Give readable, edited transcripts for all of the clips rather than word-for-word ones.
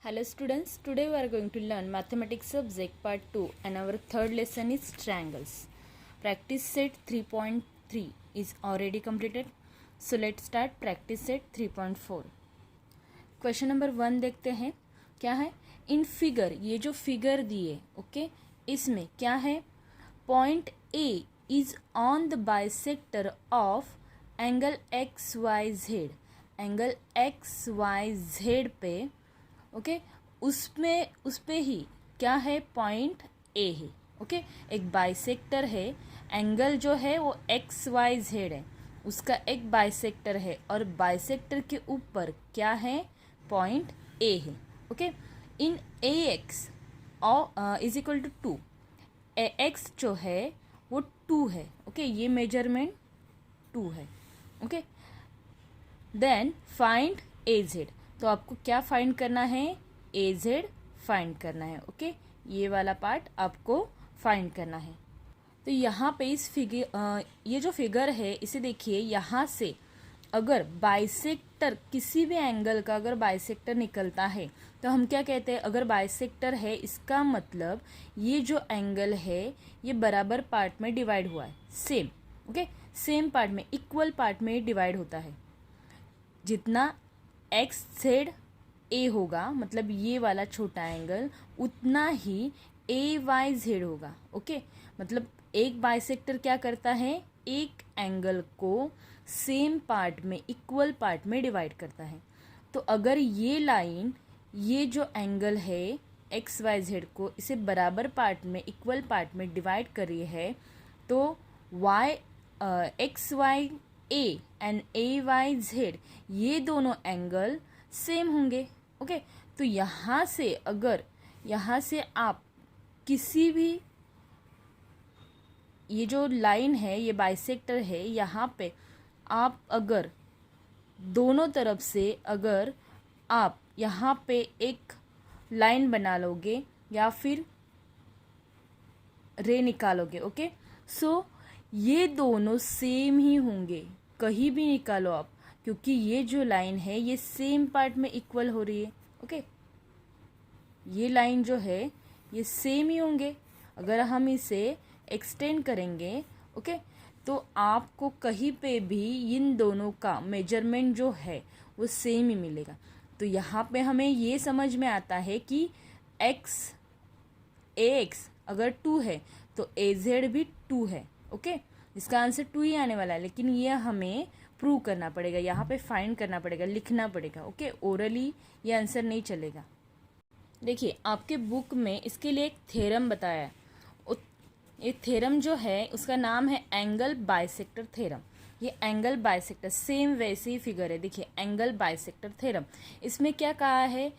Hello students, today we are going to learn mathematics subject part 2 and our third lesson is triangles. Practice set 3.3 is already completed. So let's start practice set 3.4. Question number 1 देखते हैं क्या है. In figure, ये जो figure दिए okay इसमें क्या है. Point A is on the bisector of angle XYZ. Angle XYZ पे ओके उस पे ही क्या है, पॉइंट ए है. ओके एक बाइसेक्टर है, एंगल जो है वो XYZ है, उसका एक बाइसेक्टर है और बाइसेक्टर के ऊपर क्या है, पॉइंट ए है. Okay in AX is equal to 2. AX जो है वो 2 है. ओके ये मेजरमेंट 2 है. Okay then find AZ. तो आपको क्या फाइंड करना है, AZ फाइंड करना है. ओके ये वाला पार्ट आपको फाइंड करना है. तो यहाँ पे इस फिगर ये जो फिगर है इसे देखिए, यहाँ से अगर बाइसेक्टर किसी भी एंगल का अगर बाइसेक्टर निकलता है तो हम क्या कहते हैं, अगर बाइसेक्टर है इसका मतलब ये जो एंगल है ये बराबर पार्ट में डिवाइड हुआ है. सेम ओके सेम पार्ट में, इक्वल पार्ट में डिवाइड होता है. जितना XZA होगा मतलब ये वाला छोटा एंगल, उतना ही AYZ होगा. ओके मतलब एक बाइसेक्टर क्या करता है, एक एंगल को सेम पार्ट में, इक्वल पार्ट में डिवाइड करता है. तो अगर ये लाइन, ये जो एंगल है XYZ को इसे बराबर पार्ट में, इक्वल पार्ट में डिवाइड कर रही है, तो XYA एंड AYZ ये दोनों एंगल सेम होंगे. ओके तो यहाँ से आप किसी भी, ये जो लाइन है ये बाइसेक्टर है, यहाँ पे आप अगर दोनों तरफ से अगर आप यहाँ पे एक लाइन बना लोगे या फिर रे निकालोगे, ओके सो ये दोनों सेम ही होंगे, कहीं भी निकालो आप, क्योंकि ये जो लाइन है ये सेम पार्ट में इक्वल हो रही है. ओके ये लाइन जो है ये सेम ही होंगे. अगर हम इसे एक्सटेंड करेंगे ओके तो आपको कहीं पे भी इन दोनों का मेजरमेंट जो है वो सेम ही मिलेगा. तो यहाँ पे हमें ये समझ में आता है कि AX अगर 2 है तो AZ भी 2 है. ओके इसका आंसर 2 ही आने वाला है, लेकिन ये हमें प्रूव करना पड़ेगा, यहाँ पे फाइंड करना पड़ेगा, लिखना पड़ेगा. ओके ओरली ये आंसर नहीं चलेगा. देखिए आपके बुक में इसके लिए एक थ्योरम बताया है. ये थ्योरम जो है उसका नाम है एंगल बाइसेक्टर थ्योरम. ये एंगल बाइसेक्टर सेम वैसे ही फिगर है. देखिए एंगल बाइसेक्टर थ्योरम, इसमें क्या कहा है,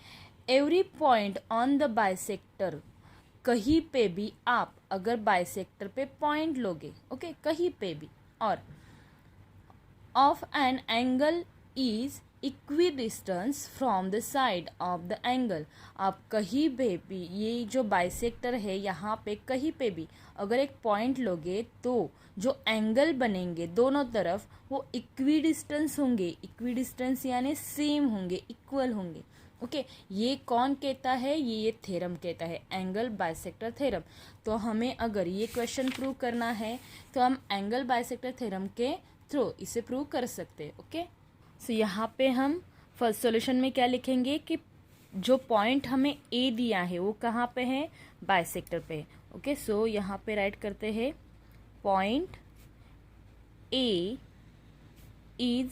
every point on the bisector, कहीं पे भी आप अगर बाइसेक्टर पे पॉइंट लोगे ओके कहीं पे भी, और of an angle is equidistance from the side of the angle. आप कहीं पे भी, ये जो बाइसेक्टर है यहाँ पे कहीं पे भी अगर एक पॉइंट लोगे तो जो एंगल बनेंगे दोनों तरफ वो इक्विडिस्टेंस होंगे. इक्विडिस्टेंस यानी सेम होंगे, इक्वल होंगे. ओके ये कौन कहता है, ये थ्योरम कहता है, एंगल बाइसेक्टर थ्योरम. तो हमें अगर ये क्वेश्चन प्रूव करना है तो हम एंगल बाइसेक्टर थ्योरम के थ्रू इसे प्रूव कर सकते हैं. ओके सो यहाँ पे हम फर्स्ट सॉल्यूशन में क्या लिखेंगे कि जो पॉइंट हमें A दिया है वो कहाँ पे है, बाइसेक्टर पे. ओके सो यहाँ पे राइट करते हैं, point A is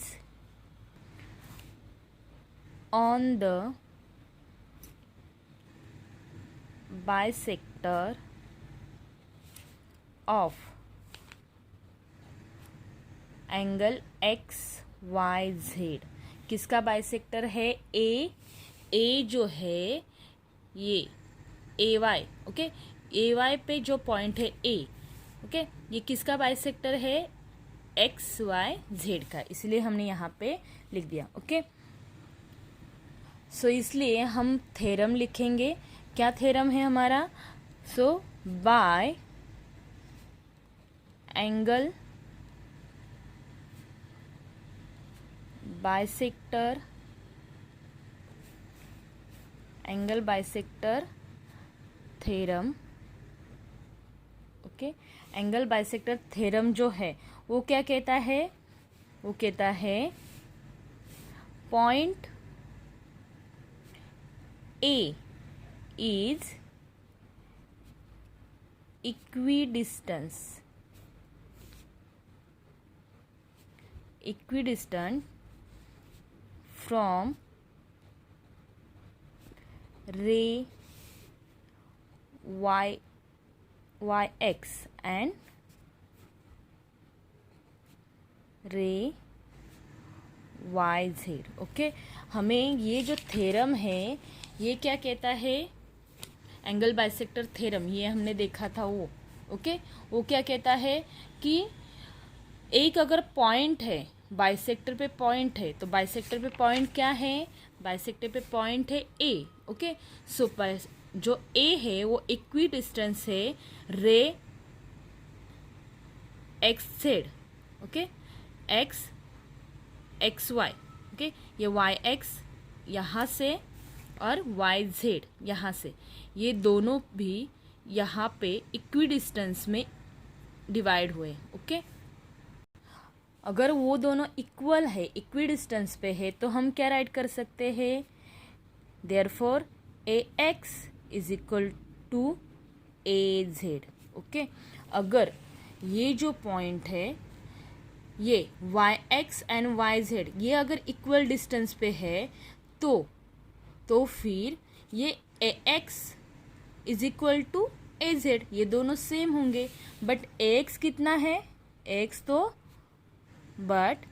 on the bisector of angle XYZ. किसका बाइसेक्टर है, A जो है ये AY. ओके AY पे जो पॉइंट है A, ओके ये किसका बाइसेक्टर है, XYZ का, इसलिए हमने यहाँ पे लिख दिया. ओके सो इसलिए हम थ्योरम लिखेंगे. क्या थ्योरम है हमारा, so by angle bisector angle bisector theorem, okay. Angle bisector theorem जो है वो क्या कहता है, वो कहता है point A is equidistant from ray yx and ray yz, okay. हमें ये जो थ्योरम है ये क्या कहता है, एंगल बाइसेक्टर थ्योरम, ये हमने देखा था वो, ओके। वो क्या कहता है कि एक अगर पॉइंट है, बाइसेक्टर पे पॉइंट है, तो बाइसेक्टर पे पॉइंट क्या है, बाइसेक्टर पे पॉइंट है ए, ओके। सो जो ए है वो इक्वी डिस्टेंस है ray X Z, okay, X Y, okay. ये वाई एक्स यहाँ से और वाई जेड यहाँ से, ये दोनों भी यहाँ पे इक्वी डिस्टेंस में डिवाइड हुए, ओके। अगर वो दोनों इक्वल है, इक्वी डिस्टेंस पे है, तो हम क्या राइट कर सकते हैं, therefore A X is equal to A Z, okay. अगर ये जो पॉइंट है ये Y X and Y Z ये अगर इक्वल डिस्टेंस पे है तो फिर ये A X is equal to A Z, ये दोनों सेम होंगे। बट ए एक्स कितना है, एक्स तो, but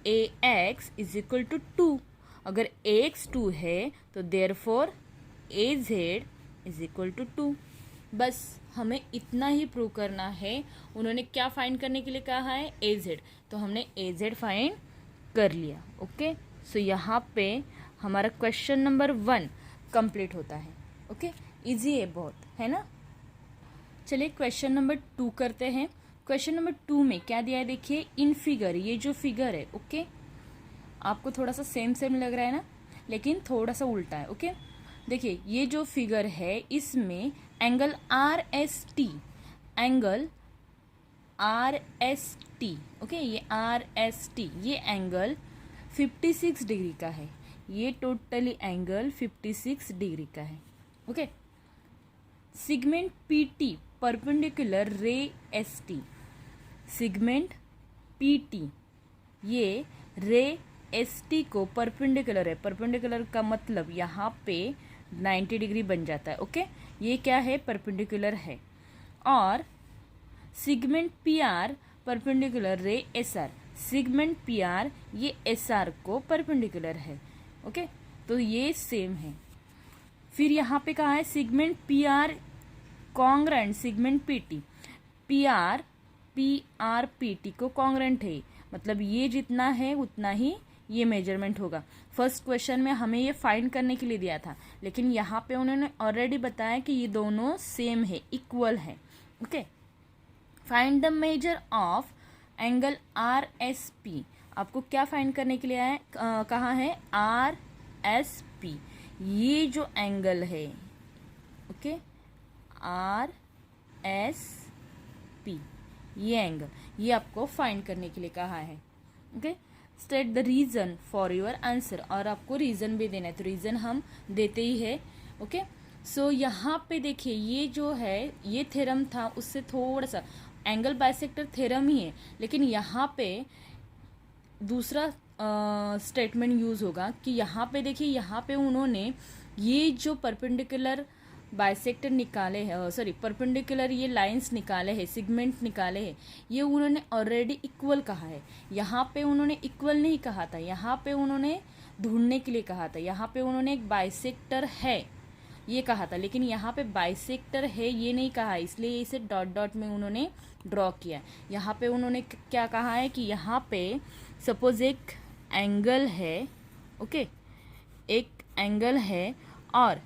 A X is equal to 2, अगर ए एक्स 2 है तो therefore A Z is equal to 2। बस हमें इतना ही प्रूव करना है। उन्होंने क्या फाइंड करने के लिए कहा है, ए जेड, तो हमने ए जेड फाइंड कर लिया, ओके। सो यहाँ पे हमारा क्वेश्चन नंबर 1 कंप्लीट होता है, ओके। इजी है बहुत, है ना। चलिए क्वेश्चन नंबर 2 करते हैं। क्वेश्चन नंबर 2 में क्या दिया है देखिए, इन फिगर, ये जो फिगर है, ओके, आपको थोड़ा सा सेम लग रहा है ना, लेकिन थोड़ा सा उल्टा है, ओके। देखिए ये जो फिगर है इसमें angle R S T, angle R S T, okay, ये आर एस टी, ये एंगल 56 डिग्री का है, ये टोटली एंगल 56 डिग्री का है, okay. Segment P T perpendicular ray S T, segment P T ये रे एस टी को perpendicular है, परपेंडिकुलर का मतलब यहाँ पे 90 डिग्री बन जाता है, ओके। ये क्या है, परपेंडिकुलर है। और segment P R perpendicular ray S R, segment P R ये एस आर को परपेंडिकुलर है, ओके। तो ये सेम है। फिर यहाँ पे कहा है segment P R congruent segment P T, P R P T को कॉन्ग्रेंट है, मतलब ये जितना है उतना ही ये मेजरमेंट होगा। फर्स्ट क्वेश्चन में हमें ये फाइंड करने के लिए दिया था, लेकिन यहाँ पे उन्होंने ऑलरेडी बताया कि ये दोनों सेम है, इक्वल है, okay. Find the measure of angle R S P, आपको क्या फाइंड करने के लिए आया, कहा है आर एस पी, ये जो एंगल है, ओके, आर एस पी, ये एंगल, ये आपको फाइंड करने के लिए कहा है, okay. State the reason for your answer, और आपको रीजन भी देना है, तो रीजन हम देते ही है, ओके। सो यहाँ पे देखिए ये जो है ये थ्योरम था, उससे थोड़ा सा एंगल बाइसेक्टर थ्योरम ही है, लेकिन यहाँ पे दूसरा स्टेटमेंट यूज होगा कि यहाँ पे देखिए, यहाँ पे उन्होंने ये जो परपेंडिकुलर बाइसेक्टर निकाले हैं, सॉरी परपेंडिकुलर ये लाइंस निकाले हैं, सिगमेंट निकाले हैं, ये उन्होंने ऑलरेडी इक्वल कहा है। यहाँ पे उन्होंने इक्वल नहीं कहा था, यहाँ पे उन्होंने ढूंढने के लिए कहा था, यहाँ पे उन्होंने एक बाइसेक्टर है ये कहा था, लेकिन यहाँ पे बाइसेक्टर है ये नहीं कहा, इसलिए इसे डॉट डॉट में उन्होंने ड्रॉ किया। यहाँ पे उन्होंने क्या कहा है कि यहाँ पे सपोज एक एंगल है, ओके, एक एंगल है और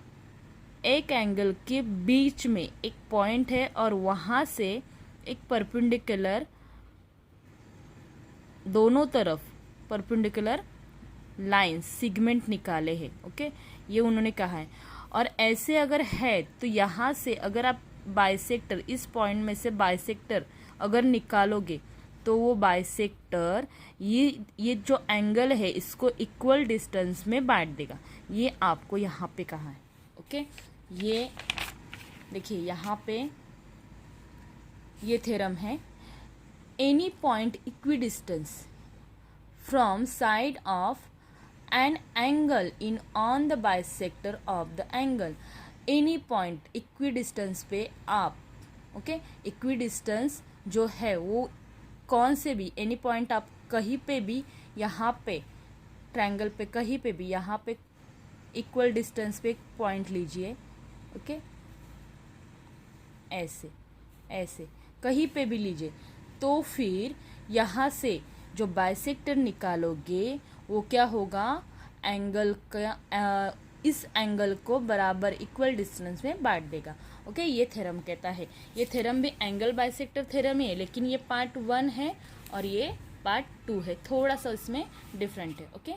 एक एंगल के बीच में एक पॉइंट है और वहाँ से एक परपेंडिकुलर, दोनों तरफ परपेंडिकुलर लाइंस सिगमेंट निकाले हैं, ओके, ये उन्होंने कहा है। और ऐसे अगर है तो यहाँ से अगर आप बाइसेक्टर, इस पॉइंट में से बाइसेक्टर अगर निकालोगे तो वो बाइसेक्टर ये जो एंगल है इसको इक्वल डिस्टेंस में बांट देगा। ये आपको यहाँ पे कहा है। ओके, ये देखिए यहाँ पे ये थ्योरम है। Any point equidistance from side of an angle in on the bisector of the angle. Any point equidistance पे आप, ओके, इक्विडिस्टेंस जो है वो कौन से भी एनी पॉइंट आप कहीं पे भी, यहाँ पे ट्रायंगल पे कहीं पे भी, यहाँ पे इक्वल डिस्टेंस पे एक पॉइंट लीजिए। ओके, ऐसे ऐसे कहीं पे भी लीजिए, तो फिर यहाँ से जो बाइसेक्टर निकालोगे वो क्या होगा, एंगल का इस एंगल को बराबर इक्वल डिस्टेंस में बांट देगा। ओके, ये थ्योरम कहता है। ये थ्योरम भी एंगल बाइसेक्टर थ्योरम ही है, लेकिन ये पार्ट 1 है और ये पार्ट 2 है, थोड़ा सा इसमें डिफरेंट है। ओके,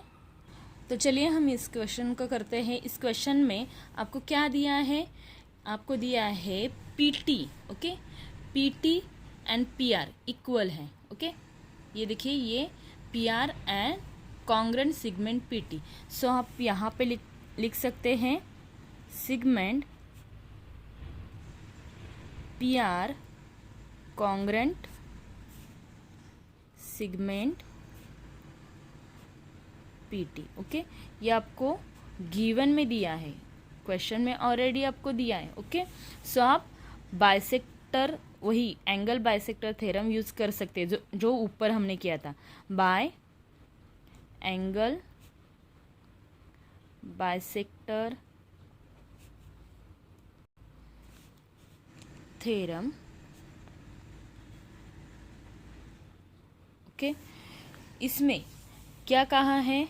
तो चलिए हम इस क्वेश्चन को करते हैं। इस क्वेश्चन में आपको क्या दिया है, आपको दिया है PT। Okay, PT and PR equal है। ओके, ये देखिए ये PR and congruent segment PT। सो आप यहाँ पे लिख सकते हैं segment PR congruent segment PT। Okay, ये आपको गिवन में दिया है, क्वेश्चन में ऑलरेडी आपको दिया है। ओके, सो आप बाइसेक्टर, वही एंगल बाइसेक्टर थ्योरम यूज कर सकते हैं जो ऊपर हमने किया था। Bye angle bisector theorem. Okay, इसमें क्या कहा है,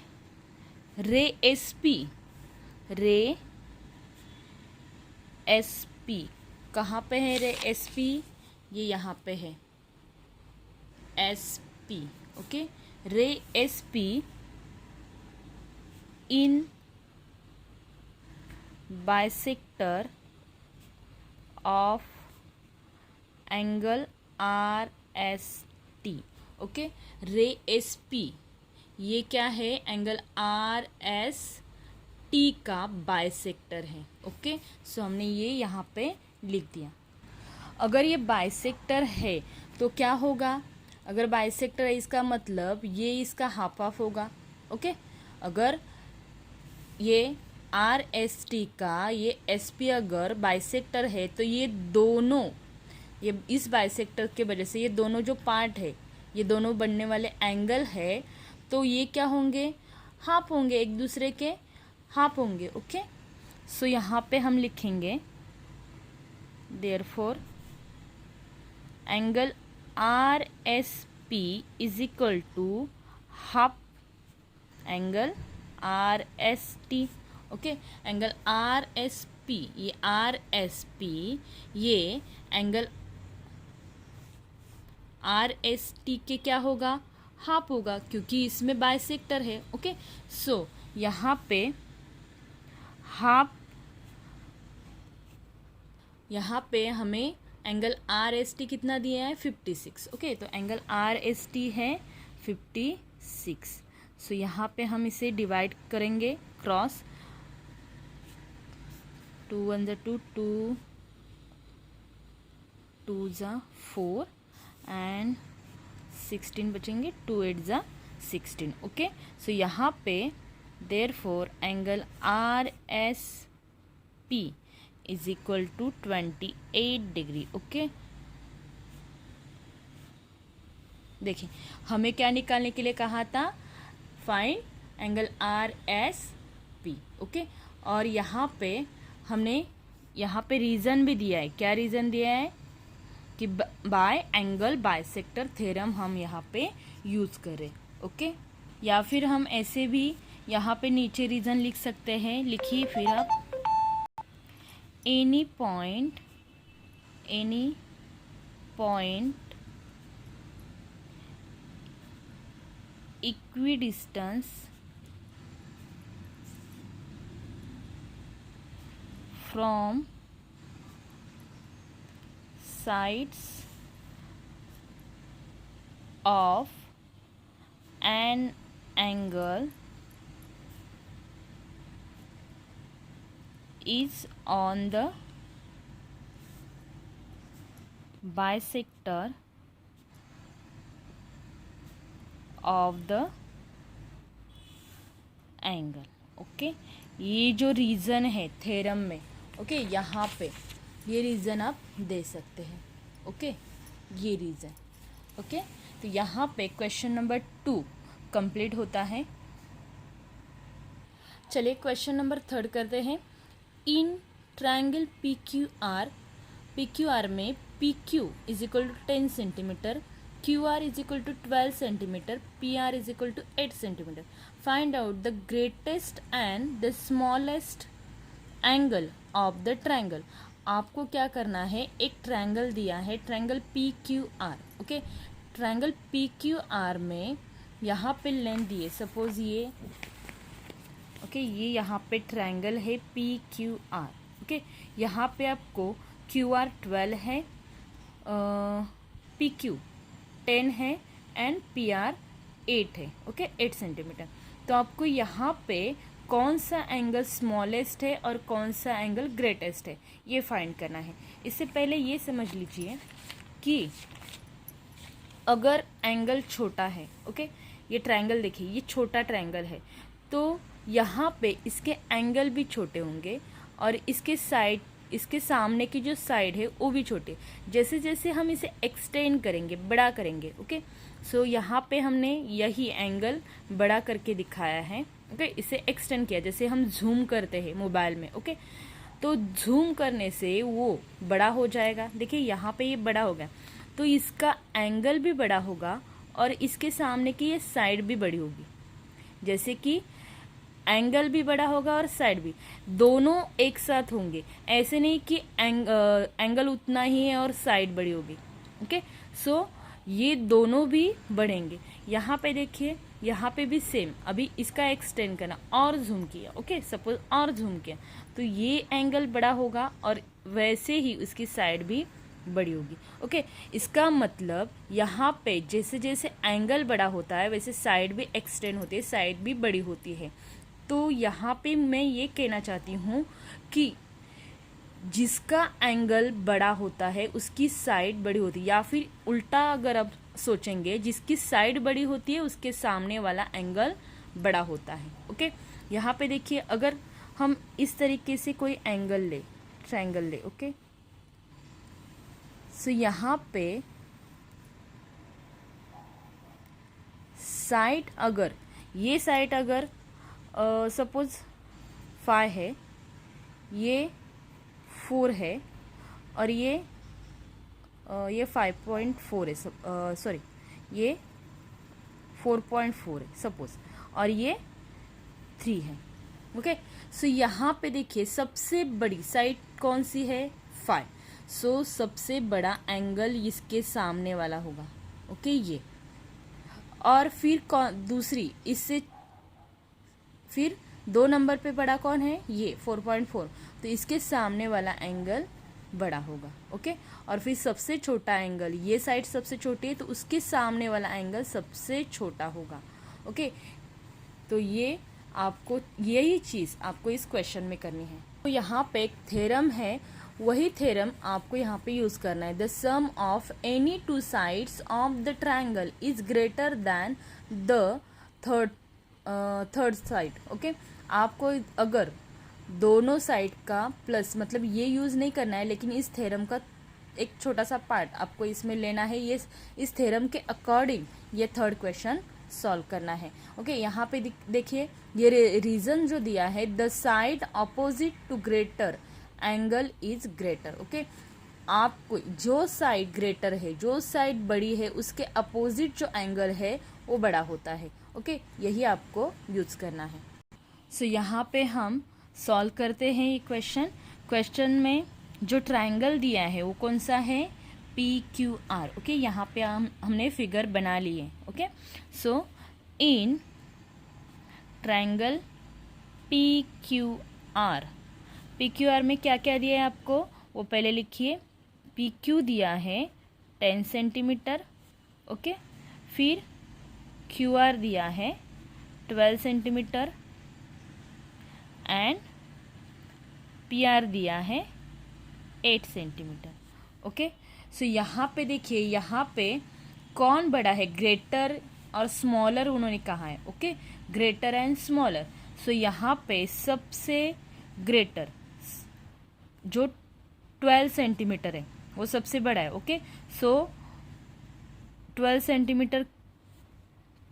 रे SP कहाँ पे है, रे SP ये यहाँ पे है SP। ओके, रे SP in bisector of angle RST। Okay, रे SP ये क्या है, एंगल RST का बाइसेक्टर है। ओके, सो हमने ये यहाँ पे लिख दिया। अगर ये बाइसेक्टर है तो क्या होगा, अगर बाइसेक्टर है इसका मतलब ये इसका हाफ हाफ होगा। ओके, अगर ये RST का ये SP अगर बाइसेक्टर है तो ये दोनों, ये इस बाइसेक्टर के वजह से ये दोनों जो पार्ट है, ये दोनों बनने वाले एंगल है, तो ये क्या होंगे, हाफ होंगे, एक दूसरे के हाफ होंगे। ओके, सो यहाँ पे हम लिखेंगे therefore angle RSP is equal to half angle RST। Okay, angle RSP, ये RSP ये एंगल RST के क्या होगा, हाफ होगा, क्योंकि इसमें बाइसेक्टर है। ओके, सो यहाँ पे हाफ, यहाँ पे हमें एंगल RST कितना दिया है, 56। ओके, तो एंगल RST है 56। सो यहाँ पे हम इसे डिवाइड करेंगे क्रॉस, 2 1 2 2 2 4 एंड 16 बचेंगे, 2 8 16। ओके, सो यहाँ पे therefore angle RSP is equal to 28 degree. Okay, देखिए हमें क्या निकालने के लिए कहा था, फाइंड एंगल RSP। ओके, और यहाँ पे हमने यहाँ पे रीज़न भी दिया है। क्या रीज़न दिया है कि बाय एंगल बाइसेक्टर थ्योरम हम यहाँ पे यूज़ करें। ओके, या फिर हम ऐसे भी यहाँ पे नीचे रीज़न लिख सकते हैं। लिखिए फिर आप, any point equidistance from sides of an angle is on the bisector of the angle. Okay, ये जो रीज़न है थ्योरम में, ओके, यहाँ पे ये रीज़न आप दे सकते हैं। ओके, ये रीज़न। ओके, तो यहाँ पे क्वेश्चन नंबर 2 कंप्लीट होता है। चलिए क्वेश्चन नंबर 3 करते हैं। इन ट्रायंगल PQR में PQ is equal to 10 centimetre, QR is equal to 12 centimetre, PR is equal to 8 centimetre. Find out the greatest and the smallest angle of the triangle. आपको क्या करना है, एक triangle दिया है, triangle PQR। Okay, triangle PQR में यहाँ पे लेंथ दिए, सपोज ये, ओके, ये यहाँ पे ट्रायंगल है PQR। ओके, यहाँ पे आपको QR 12 है, PQ 10 है एंड PR 8 है। Okay, 8 centimetre. तो आपको यहाँ पे कौन सा एंगल स्मॉलेस्ट है और कौन सा एंगल ग्रेटेस्ट है ये फाइंड करना है। इससे पहले ये समझ लीजिए कि अगर एंगल छोटा है, ओके, ये ट्रायंगल देखिए, ये छोटा ट्रायंगल है, तो यहाँ पे इसके एंगल भी छोटे होंगे और इसके सामने की जो साइड है वो भी छोटे। जैसे जैसे हम इसे एक्सटेंड करेंगे, बड़ा करेंगे, ओके, सो यहाँ पे हमने यही एंगल बड़ा करके दिखाया है। ओके, इसे एक्सटेंड किया, जैसे हम जूम करते हैं मोबाइल में। ओके, तो जूम करने से वो बड़ा हो जाएगा। देखिए यहाँ पे ये बड़ा हो गया, तो इसका एंगल भी बड़ा होगा और इसके सामने की ये साइड भी बड़ी होगी। जैसे कि एंगल भी बड़ा होगा और साइड भी, दोनों एक साथ होंगे। ऐसे नहीं कि एंगल उतना ही है और साइड बड़ी होगी। ओके, सो ये दोनों भी बढ़ेंगे। यहाँ पे देखिए, यहाँ पे भी सेम, अभी इसका एक्सटेंड करना और जूम किया, ओके, सपोज और जूम किया, तो ये एंगल बड़ा होगा और वैसे ही उसकी साइड भी बड़ी होगी। ओके, इसका मतलब यहाँ पे जैसे जैसे एंगल बड़ा होता है वैसे साइड भी एक्सटेंड होती है, साइड भी बड़ी होती है। तो यहाँ पे मैं ये कहना चाहती हूँ कि जिसका एंगल बड़ा होता है उसकी साइड बड़ी होती है, या फिर उल्टा अगर आप सोचेंगे, जिसकी साइड बड़ी होती है उसके सामने वाला एंगल बड़ा होता है। ओके, यहाँ पे देखिए, अगर हम इस तरीके से कोई एंगल ले, ट्रायंगल ले, ओके, सो यहाँ पे साइड अगर, ये साइड अगर सपोज 5 है, ये 4 है और ये 5.4 है, सॉरी ये 4.4 है सपोज, और ये 3 है। ओके, सो यहाँ पे देखिए सबसे बड़ी साइड कौन सी है, 5। सो सबसे बड़ा एंगल इसके सामने वाला होगा। ओके, ये, और फिर दूसरी, इससे फिर 2 नंबर पे बड़ा कौन है, ये 4.4, तो इसके सामने वाला एंगल बड़ा होगा। ओके, और फिर सबसे छोटा एंगल, ये साइड सबसे छोटी है तो उसके सामने वाला एंगल सबसे छोटा होगा। ओके, तो ये आपको, यही चीज़ आपको इस क्वेश्चन में करनी है। तो यहाँ पे एक थ्योरम है, वही थ्योरम आपको यहाँ पे यूज़ करना है। The sum of any 2 sides of the triangle is greater than the third side. Okay, आपको अगर दोनों साइड का प्लस, मतलब ये यूज़ नहीं करना है, लेकिन इस थ्योरम का एक छोटा सा पार्ट आपको इसमें लेना है। ये इस थ्योरम के अकॉर्डिंग ये थर्ड क्वेश्चन सॉल्व करना है। ओके, यहाँ पे देखिए ये रीज़न जो दिया है, the side opposite to greater angle is greater. Okay, आपको जो साइड ग्रेटर है, जो साइड बड़ी है, उसके अपोजिट जो एंगल है वो बड़ा होता है। ओके, यही आपको यूज़ करना है। सो यहाँ पे हम सॉल्व करते हैं ये क्वेश्चन में जो ट्रायंगल दिया है वो कौन सा है, PQR। ओके, यहाँ पे हमने फिगर बना लिए। ओके, सो इन triangle PQR P Q R में क्या क्या दिया है आपको वो पहले लिखिए। पी क्यू दिया है 10 सेंटीमीटर, ओके। फिर क्यू आर दिया है 12 सेंटीमीटर एंड पी आर दिया है 8 सेंटीमीटर, ओके। सो यहाँ पे देखिए, यहाँ पे कौन बड़ा है, ग्रेटर और स्मॉलर उन्होंने कहा है, ओके, ग्रेटर एंड स्मॉलर। सो यहाँ पे सबसे ग्रेटर जो 12 सेंटीमीटर है वो सबसे बड़ा है, ओके। सो 12 सेंटीमीटर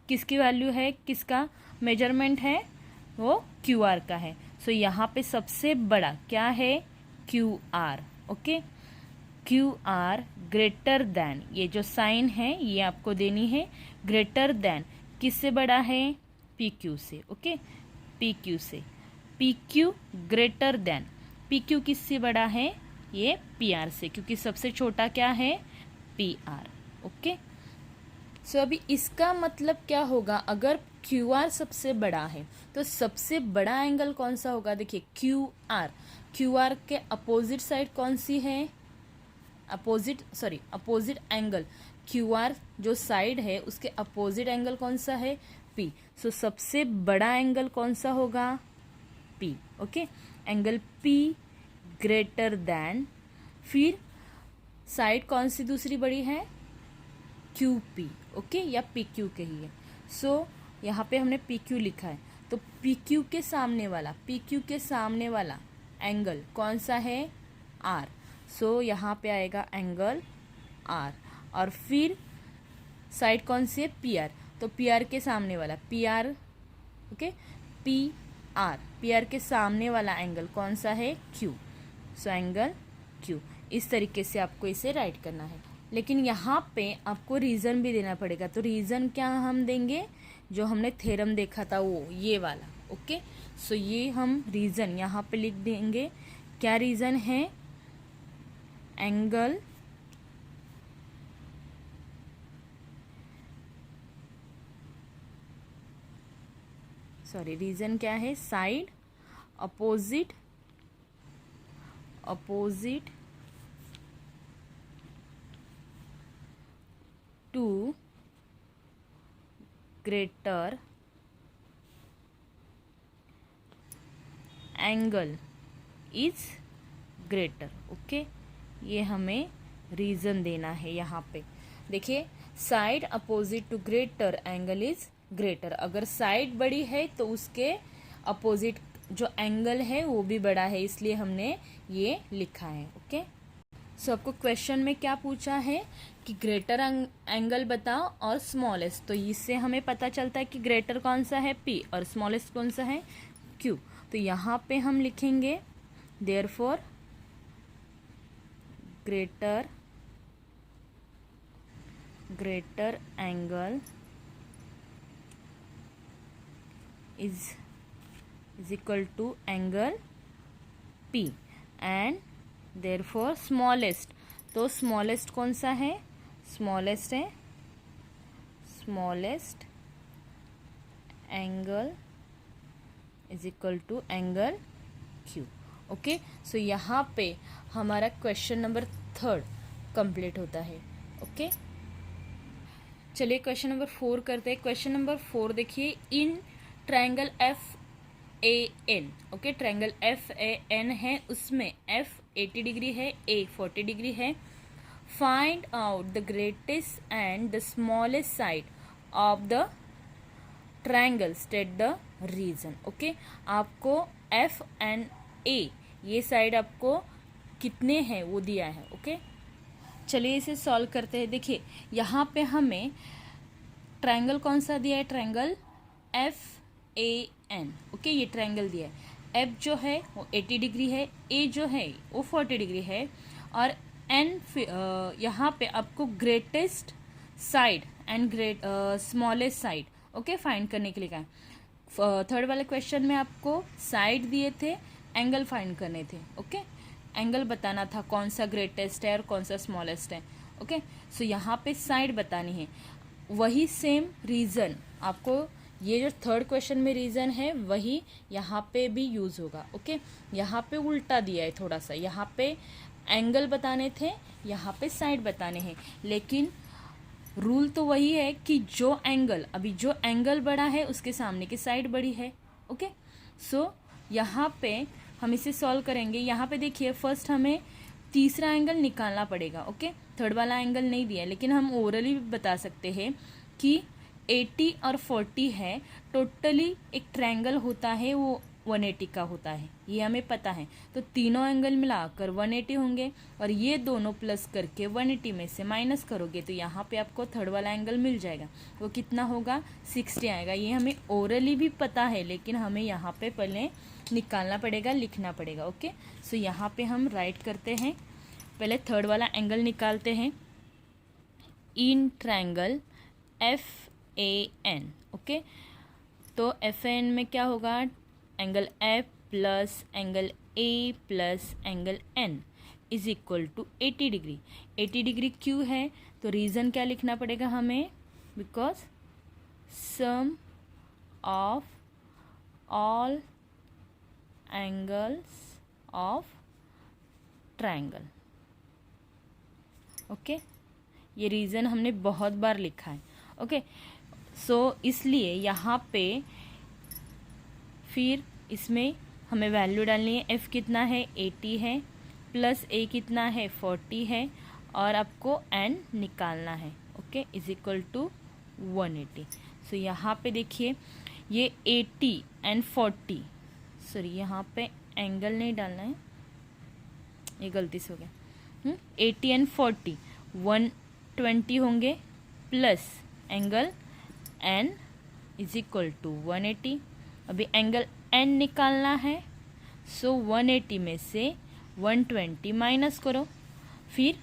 किसकी वैल्यू है, किसका मेजरमेंट है, वो क्यू आर का है। सो यहाँ पे सबसे बड़ा क्या है, Q R, okay. Q R greater than, ये जो साइन है ये आपको देनी है, ग्रेटर देन किससे बड़ा है, पी क्यू से, ओके, पी क्यू से। P Q greater than, P Q किससे बड़ा है, ये पी आर से, क्योंकि सबसे छोटा क्या है, पी आर, ओके। सो अभी इसका मतलब क्या होगा, अगर क्यू आर सबसे बड़ा है तो सबसे बड़ा एंगल कौन सा होगा, देखिए क्यू आर के अपोजिट साइड कौन सी है, अपोजिट एंगल, क्यू आर जो साइड है उसके अपोजिट एंगल कौन सा है, पी। सो सबसे बड़ा एंगल कौन सा होगा, P, okay. Angle P greater than, फिर साइड कौन सी दूसरी बड़ी है, क्यू पी, ओके, या पी क्यू कही है। सो यहाँ पे हमने पी क्यू लिखा है, तो पी क्यू के सामने वाला एंगल कौन सा है, आर। सो यहाँ पे आएगा एंगल आर, और फिर साइड कौन सी है, पी आर, तो पी आर के सामने वाला P R, okay, P are के सामने वाला एंगल कौन सा है, क्यू। सो एंगल क्यू, इस तरीके से आपको इसे राइट करना है। लेकिन यहाँ पे आपको रीज़न भी देना पड़ेगा, तो रीज़न क्या हम देंगे, जो हमने थ्योरम देखा था वो ये वाला, ओके। सो ये हम रीज़न यहाँ पे लिख देंगे, क्या रीज़न है, एंगल रीज़न क्या है, side opposite to greater angle is greater, okay. ये हमें रीज़न देना है यहाँ पे। देखिए, side opposite to greater angle is greater, अगर साइड बड़ी है तो उसके अपोजिट जो एंगल है वो भी बड़ा है, इसलिए हमने ये लिखा है, ओके। सो आपको क्वेश्चन में क्या पूछा है कि ग्रेटर एंगल बताओ और स्मॉलेस्ट, तो इससे हमें पता चलता है कि ग्रेटर कौन सा है, पी, और स्मॉलेस्ट कौन सा है, क्यू। तो यहाँ पे हम लिखेंगे therefore greater angle is equal to angle P and therefore smallest, तो smallest कौन सा है, smallest है smallest angle is equal to angle Q, okay. So यहाँ पे हमारा क्वेश्चन नंबर 3 कंप्लीट होता है, ओके। चलिए क्वेश्चन नंबर 4 करते हैं। क्वेश्चन नंबर 4 देखिए, in triangle FAN, okay, triangle FAN है, उसमें F 80 डिग्री है, A 40 डिग्री है। Find out the greatest and the smallest side of the triangle, state the reason, okay. आपको F एंड A ये side आपको कितने हैं वो दिया है, ओके। चलिए इसे सॉल्व करते हैं। देखिए यहाँ पे हमें ट्रायंगल कौन सा दिया है, ट्रायंगल FAN, ओके, ये ट्रायंगल दिया है। F जो है वो 80 डिग्री है, A जो है वो 40 डिग्री है, और N यहाँ पे आपको greatest side and smallest side, okay, find करने के लिए कहा है। थर्ड वाले क्वेश्चन में आपको साइड दिए थे, एंगल फाइंड करने थे, ओके, एंगल बताना था कौन सा ग्रेटेस्ट है और कौन सा स्मॉलेस्ट है, ओके। सो यहाँ पे साइड बतानी है, वही सेम रीज़न आपको ये जो थर्ड क्वेश्चन में रीज़न है वही यहाँ पे भी यूज़ होगा। ओके, यहाँ पे उल्टा दिया है थोड़ा सा, यहाँ पे एंगल बताने थे, यहाँ पे साइड बताने हैं, लेकिन रूल तो वही है कि जो एंगल बड़ा है उसके सामने की साइड बड़ी है। ओके, सो यहाँ पे हम इसे सॉल्व करेंगे। यहाँ पे देखिए फर्स्ट हमें तीसरा एंगल निकालना पड़ेगा। ओके, थर्ड वाला एंगल नहीं दिया है, लेकिन हम ओरली बता सकते हैं कि 80 और 40 है, टोटली एक ट्रायंगल होता है वो 180 का होता है, ये हमें पता है। तो तीनों एंगल मिलाकर 180 होंगे और ये दोनों प्लस करके 180 में से माइनस करोगे तो यहाँ पे आपको थर्ड वाला एंगल मिल जाएगा। वो कितना होगा? 60 आएगा। ये हमें ओरली भी पता है, लेकिन हमें यहाँ पे पहले निकालना पड़ेगा, लिखना पड़ेगा। ओके, सो यहाँ पे हम राइट करते हैं, पहले थर्ड वाला एंगल निकालते हैं। In triangle FAN। ओके, तो FAN में क्या होगा? Angle F plus angle A plus angle N is equal to 80 degree. 80 degree क्यों है? तो रीज़न क्या लिखना पड़ेगा हमें? Because sum of all angles of triangle. Okay, ये रीज़न हमने बहुत बार लिखा है। ओके, सो इसलिए यहाँ पे फिर इसमें हमें वैल्यू डालनी है। F कितना है? 80 है, प्लस A कितना है? 40 है, और आपको N निकालना है। Okay, is equal to 180। So यहाँ पे देखिए ये 80 एंड 40, सॉरी यहाँ पे एंगल नहीं डालना है, ये गलती से हो गया। 80 एंड 40 120 होंगे, plus angle N is equal to 180। अभी एंगल N निकालना है, सो 180 में से 120 माइनस करो, फिर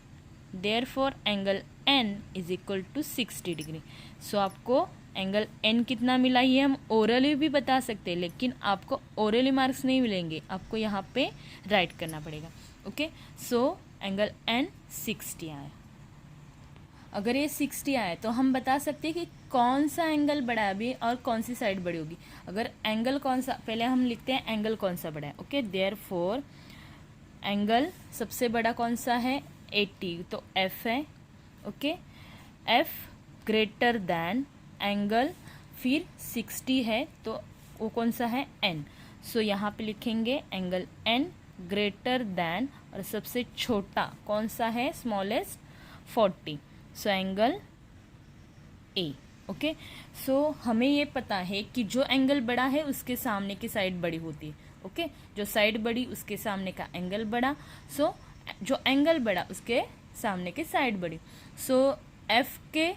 therefore angle N is equal to 60 degree. So आपको एंगल N कितना मिला ये हम ओरली भी बता सकते हैं, लेकिन आपको ओरली मार्क्स नहीं मिलेंगे, आपको यहाँ पे राइट करना पड़ेगा। ओके, सो एंगल N 60 आया। अगर ये 60 आए तो हम बता सकते हैं कि कौन सा एंगल बड़ा है अभी और कौन सी साइड बड़ी होगी। अगर एंगल कौन सा, पहले हम लिखते हैं एंगल कौन सा बड़ा है। ओके, देयरफॉर एंगल सबसे बड़ा कौन सा है? 80, तो F है। Okay, F greater than angle फिर 60 है, तो वो कौन सा है? N। सो यहाँ पे लिखेंगे एंगल N ग्रेटर दैन, और सबसे छोटा कौन सा है? Smallest 40, so angle A। Okay, so हमें ये पता है कि जो एंगल बड़ा है उसके सामने की साइड बड़ी होती है। ओके, जो साइड बड़ी उसके सामने का एंगल बड़ा, सो जो एंगल बड़ा उसके सामने की साइड बड़ी। सो F के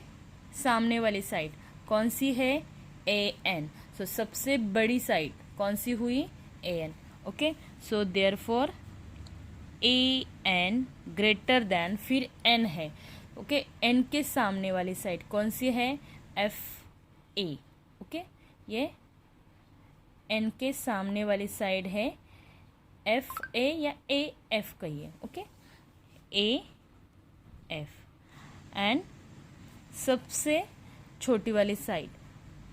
सामने वाली साइड कौन सी है? AN। सो सबसे बड़ी साइड कौन सी हुई? AN। Okay, so therefore AN greater than, फिर N है। ओके, N के सामने वाली साइड कौन सी है? FA। ओके, ये N के सामने वाली साइड है FA या AF कहिए। Okay, AF। एंड सबसे छोटी वाली साइड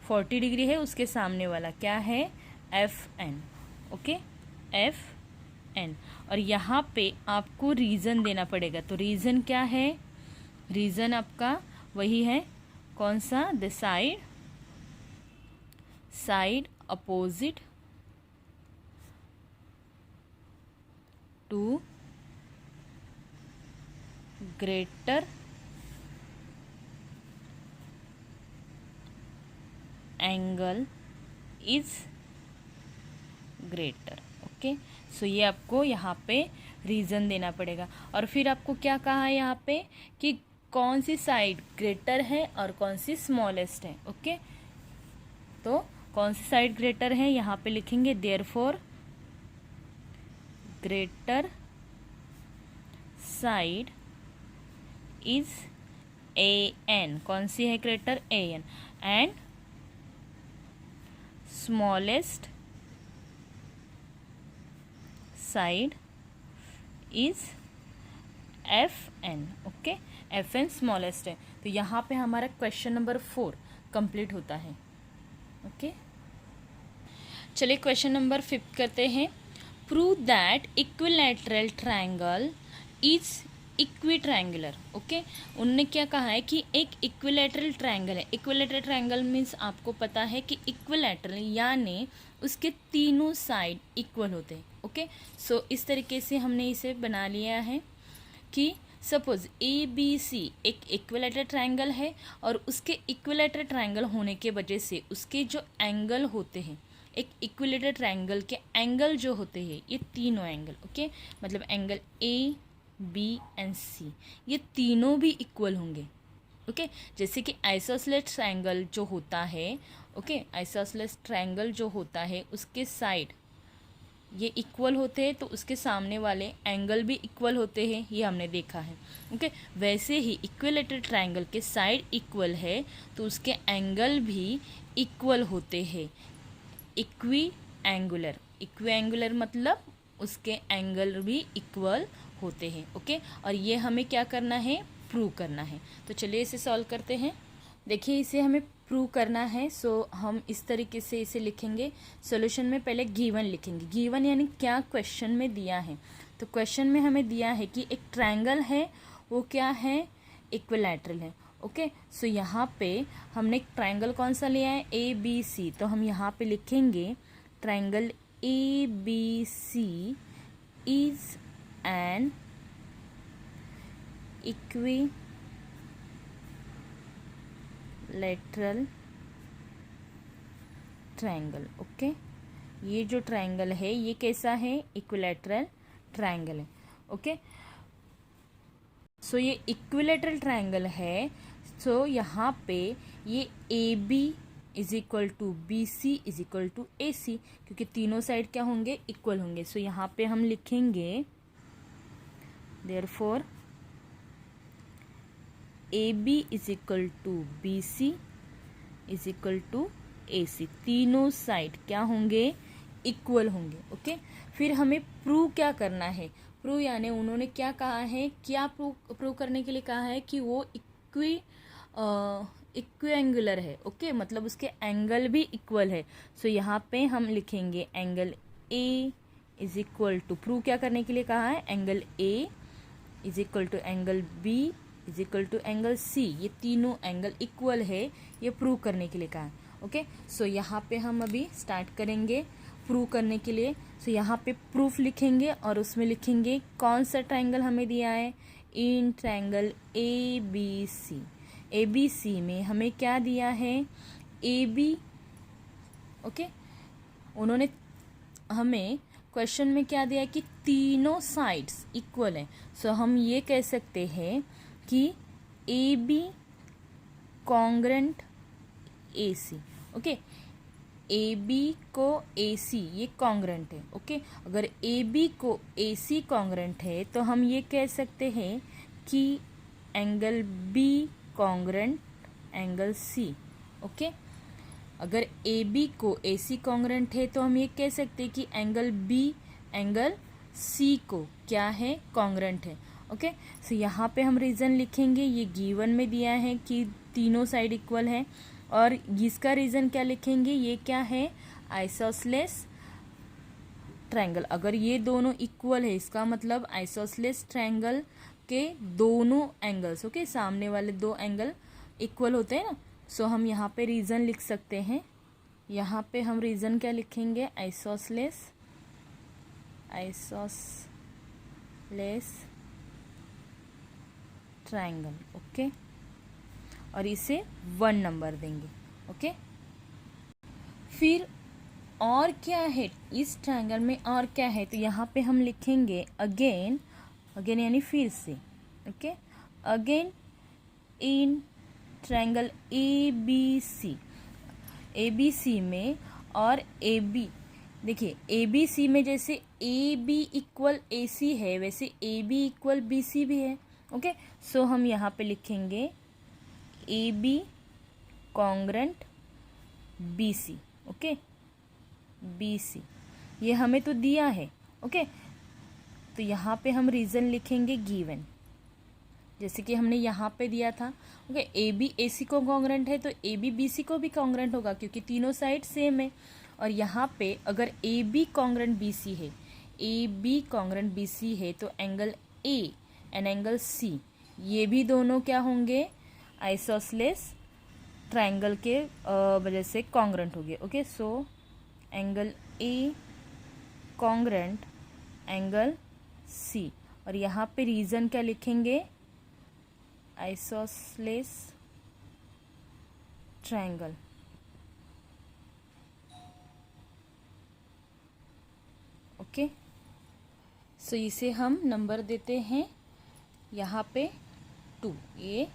40 डिग्री है, उसके सामने वाला क्या है? FN। Okay, FN। और यहाँ पे आपको रीज़न देना पड़ेगा, तो रीज़न क्या है? रीज़न आपका वही है, कौन सा? The side opposite to greater angle is greater. Okay, so ये आपको यहाँ पे रीज़न देना पड़ेगा। और फिर आपको क्या कहा है यहाँ पे कि कौन सी साइड ग्रेटर है और कौन सी स्मॉलेस्ट है। ओके, तो कौन सी साइड ग्रेटर है यहाँ पे लिखेंगे, therefore greater side is AN। कौन सी है greater? AN। And smallest side is FN। Okay, FN smallest है। तो यहाँ पे हमारा क्वेश्चन नंबर 4 कंप्लीट होता है। ओके, चलिए क्वेश्चन नंबर 5 करते हैं। Prove that equilateral triangle is equitriangular. Okay, उनने क्या कहा है कि एक इक्विलैटरल ट्रायंगल है। इक्विलैटरल ट्रायंगल मीन्स आपको पता है कि इक्विलैटरल यानी उसके तीनों साइड इक्वल होते हैं। ओके, सो इस तरीके से हमने इसे बना लिया है कि सपोज ए बी सी एक इक्विलैटरल ट्रायंगल है और उसके इक्विलैटरल ट्रायंगल होने के वजह से उसके जो एंगल होते हैं, एक इक्विलैटरल ट्रायंगल के एंगल जो होते हैं ये तीनों एंगल, ओके, मतलब एंगल ए बी एंड सी ये तीनों भी इक्वल होंगे। ओके, जैसे कि आइसोसेलेस ट्रायंगल जो होता है, ओके, आइसोसेलेस ट्रायंगल जो होता है उसके साइड ये इक्वल होते हैं तो उसके सामने वाले एंगल भी इक्वल होते हैं, ये हमने देखा है। ओके, वैसे ही इक्विलैटरल ट्रायंगल के साइड इक्वल है तो उसके एंगल भी इक्वल होते हैं। इक्वी एंगुलर मतलब उसके एंगल भी इक्वल होते हैं। ओके, और ये हमें क्या करना है, प्रूव करना है। तो चलिए इसे सॉल्व करते हैं। देखिए इसे हमें प्रूव करना है, सो हम इस तरीके से इसे लिखेंगे। सॉल्यूशन में पहले गिवन लिखेंगे। गिवन यानी क्या क्वेश्चन में दिया है। तो क्वेश्चन में हमें दिया है कि एक ट्रायंगल है, वो क्या है, इक्विलैटरल है। ओके, सो यहाँ पे हमने ट्रायंगल कौन सा लिया है, ए बी सी। तो हम यहाँ पे लिखेंगे triangle A B C is an equilateral triangle. Okay, ये जो ट्रायंगल है ये कैसा है, इक्विलैटरल ट्रायंगल है। ओके, सो ये इक्विलैटरल ट्रायंगल है। सो यहाँ पे ये A B is equal to B C is equal to A C, क्योंकि तीनों साइड क्या होंगे, इक्वल होंगे। सो यहाँ पे हम लिखेंगे therefore A B is equal to B C is equal to A C. तीनों साइड क्या होंगे, इक्वल होंगे। ओके, फिर हमें प्रूव क्या करना है। प्रूव यानी उन्होंने क्या कहा है, क्या प्रूव करने के लिए कहा है कि वो इक्विएंगुलर है। ओके, मतलब उसके एंगल भी इक्वल है। सो यहाँ पे हम लिखेंगे angle A is equal to, prove क्या करने के लिए कहा है, angle A is equal to angle B is equal to angle C. ये तीनों एंगल इक्वल है, ये प्रूव करने के लिए कहा है। ओके, सो यहाँ पे हम अभी स्टार्ट करेंगे प्रूव करने के लिए। सो यहाँ पे प्रूफ लिखेंगे और उसमें लिखेंगे कौन सा ट्रायंगल हमें दिया है, in triangle A B C. A B C में हमें क्या दिया है, ए बी। ओके, उन्होंने हमें क्वेश्चन में क्या दिया है कि तीनों साइड्स इक्वल है। सो हम ये कह सकते हैं कि A B congruent A C. Okay, A B को ए सी ये कॉन्ग्रेंट है। ओके, अगर ए बी को ए सी कॉन्ग्रेंट है तो हम ये कह सकते हैं कि angle B congruent angle C. Okay, अगर ए बी को ए सी कॉन्ग्रेंट है तो हम ये कह सकते हैं कि एंगल बी एंगल सी को क्या है, कॉन्ग्रेंट है। ओके, सो यहाँ पे हम रीज़न लिखेंगे, ये गिवन में दिया है कि तीनों साइड इक्वल है। और इसका रीज़न क्या लिखेंगे, ये क्या है, आइसोसेलेस ट्रायंगल। अगर ये दोनों इक्वल है इसका मतलब आइसोसेलेस ट्रायंगल के दोनों एंगल्स, ओके, सामने वाले दो एंगल इक्वल होते हैं ना। सो हम यहाँ पे रीज़न लिख सकते हैं। यहाँ पे हम रीज़न क्या लिखेंगे, आइसोसेलेस ट्रायंगल। ओके, और इसे 1 नंबर देंगे। ओके, फिर और क्या है इस ट्रायंगल में, और क्या है, तो यहाँ पे हम लिखेंगे अगेन यानी फिर से। Okay, again in triangle A B C में और ए बी, देखिए ए बी सी में जैसे ए बी इक्वल ए सी है वैसे A B equal B C भी है। ओके, सो हम यहाँ पे लिखेंगे A B congruent B C. Okay, B C ये हमें तो दिया है। ओके, तो यहाँ पे हम रीज़न लिखेंगे गिवन। जैसे कि हमने यहाँ पे दिया था। ओके, ए बी ए सी को कॉन्ग्रेंट है तो ए बी बी सी को भी कॉन्ग्रेंट होगा क्योंकि तीनों साइड सेम है। और यहाँ पे अगर A B congruent B C है, A B congruent B C है तो angle A and angle C ये भी दोनों क्या होंगे, आइसोसेलेस ट्रायंगल के वजह से कॉन्ग्रेंट होंगे। Okay, so angle A congruent angle C, और यहाँ पे रीजन क्या लिखेंगे, आइसोसेलेस ट्रायंगल। ओके, सो इसे हम नंबर देते हैं यहाँ पे 2, ये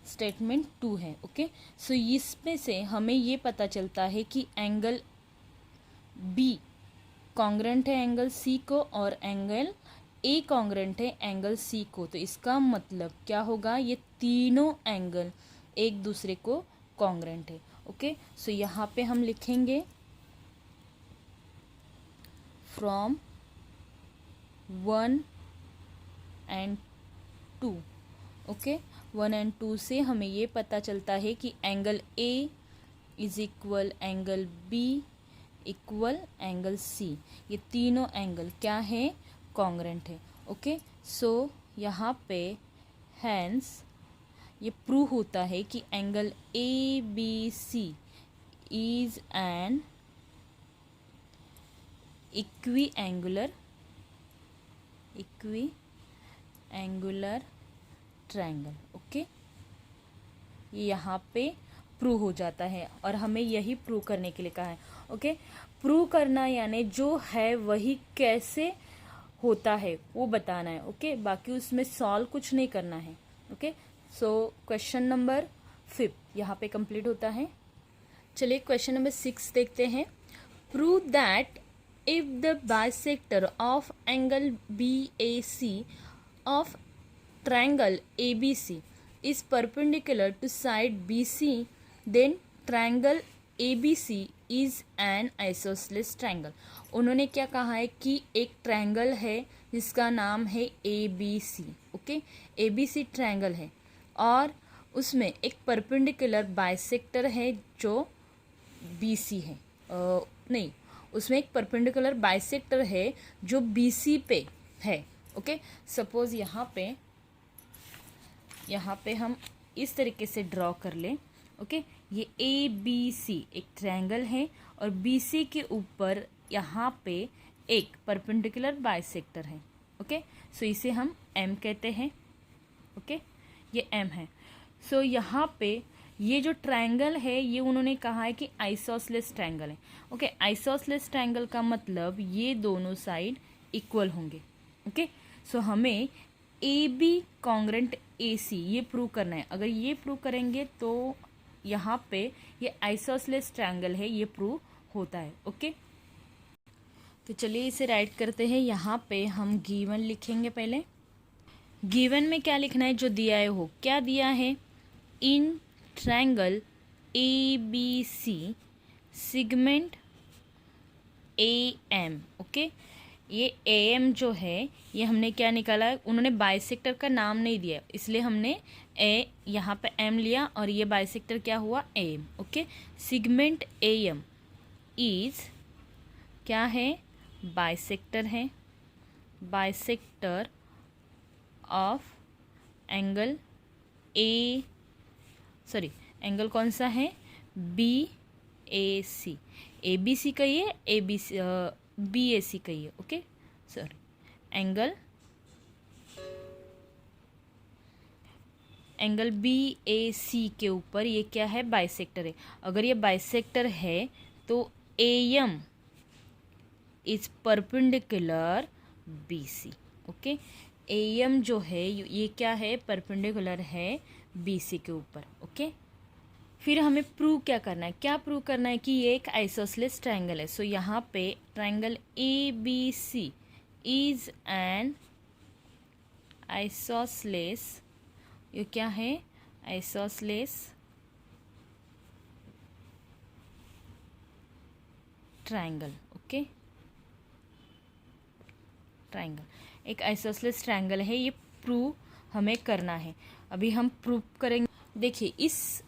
स्टेटमेंट 2 है। ओके, सो इसमें से हमें ये पता चलता है कि एंगल बी कॉन्ग्रेंट है एंगल सी को और एंगल ए कॉन्ग्रेंट है एंगल सी को। तो इसका मतलब क्या होगा, ये तीनों एंगल एक दूसरे को कॉन्ग्रेंट है। ओके, सो यहाँ पे हम लिखेंगे फ्रॉम 1 and 2। ओके, 1 and 2 से हमें ये पता चलता है कि angle A is equal angle B equal angle C, ये तीनों एंगल क्या है, कॉन्ग्रेंट है। ओके, सो यहाँ पे हैंस ये प्रूव होता है कि angle A B C is an equiangular triangle. Okay, ये यहाँ पे प्रूव हो जाता है और हमें यही प्रूव करने के लिए कहा है। ओके, प्रूव करना यानी जो है वही कैसे होता है वो बताना है। ओके, बाकी उसमें सॉल्व कुछ नहीं करना है। ओके, सो क्वेश्चन नंबर 5 यहाँ पे कंप्लीट होता है। चलिए क्वेश्चन नंबर 6 देखते हैं। Prove that if the bisector of angle BAC of triangle ABC is perpendicular to side BC, then triangle ABC is an isosceles triangle। उन्होंने क्या कहा है कि एक ट्रायंगल है जिसका नाम है ABC। ओके, ABC ट्रायंगल है और उसमें एक परपेंडिकुलर बाइसेक्टर है जो BC है, नहीं, उसमें एक परपेंडिकुलर बाइसेक्टर है जो BC पे है। ओके, सपोज यहाँ पे हम इस तरीके से ड्रॉ कर लें। ओके, ये ABC एक ट्रायंगल है और BC के ऊपर यहाँ पे एक परपेंडिकुलर बाइसेक्टर है। ओके, सो इसे हम M कहते हैं। ओके, ये M है। सो यहाँ पे ये जो ट्रायंगल है ये उन्होंने कहा है कि आइसोसेलेस ट्रायंगल है। ओके, आइसोसेलेस ट्रायंगल का मतलब ये दोनों साइड इक्वल होंगे। ओके, सो हमें ए बी कॉन्ग्रेंट ए सी ये प्रूव करना है। अगर ये प्रूव करेंगे तो यहाँ पे ये आइसोसेलेस ट्रायंगल है, ये प्रूव होता है। ओके, तो चलिए इसे राइट करते हैं। यहाँ पे हम गिवन लिखेंगे। पहले गिवन में क्या लिखना है, जो दिया है हो क्या दिया है, in triangle A B C segment A M. Okay, ये ए एम जो है ये हमने क्या निकाला है, उन्होंने बाइसेक्टर का नाम नहीं दिया इसलिए हमने ए यहाँ पे एम लिया और ये बाइसेक्टर क्या हुआ, A M. Okay, segment A M is क्या है, बाइसेक्टर है, बाइसेक्टर ऑफ एंगल एंगल कौन सा है, B A C. A B सी का ये ए बी सी बी ए सी का ये। ओके, सॉरी, एंगल बी ए सी के ऊपर ये क्या है, बाइसेक्टर है। अगर ये बाइसेक्टर है तो A M is perpendicular B C. Okay, A M जो है ये क्या है, परपेंडिकुलर है बी सी के ऊपर। ओके, फिर हमें प्रूव क्या करना है, क्या प्रूव करना है कि ये एक आइसोसेलेस ट्रायंगल है। सो यहाँ पे triangle A B C is an isosceles, ये क्या है, आइसोसेलेस ट्रायंगल। ओके, ट्रायंगल एक आइसोसेलेस ट्रायंगल है, ये प्रूव हमें करना है। अभी हम प्रूव करेंगे। देखिए इस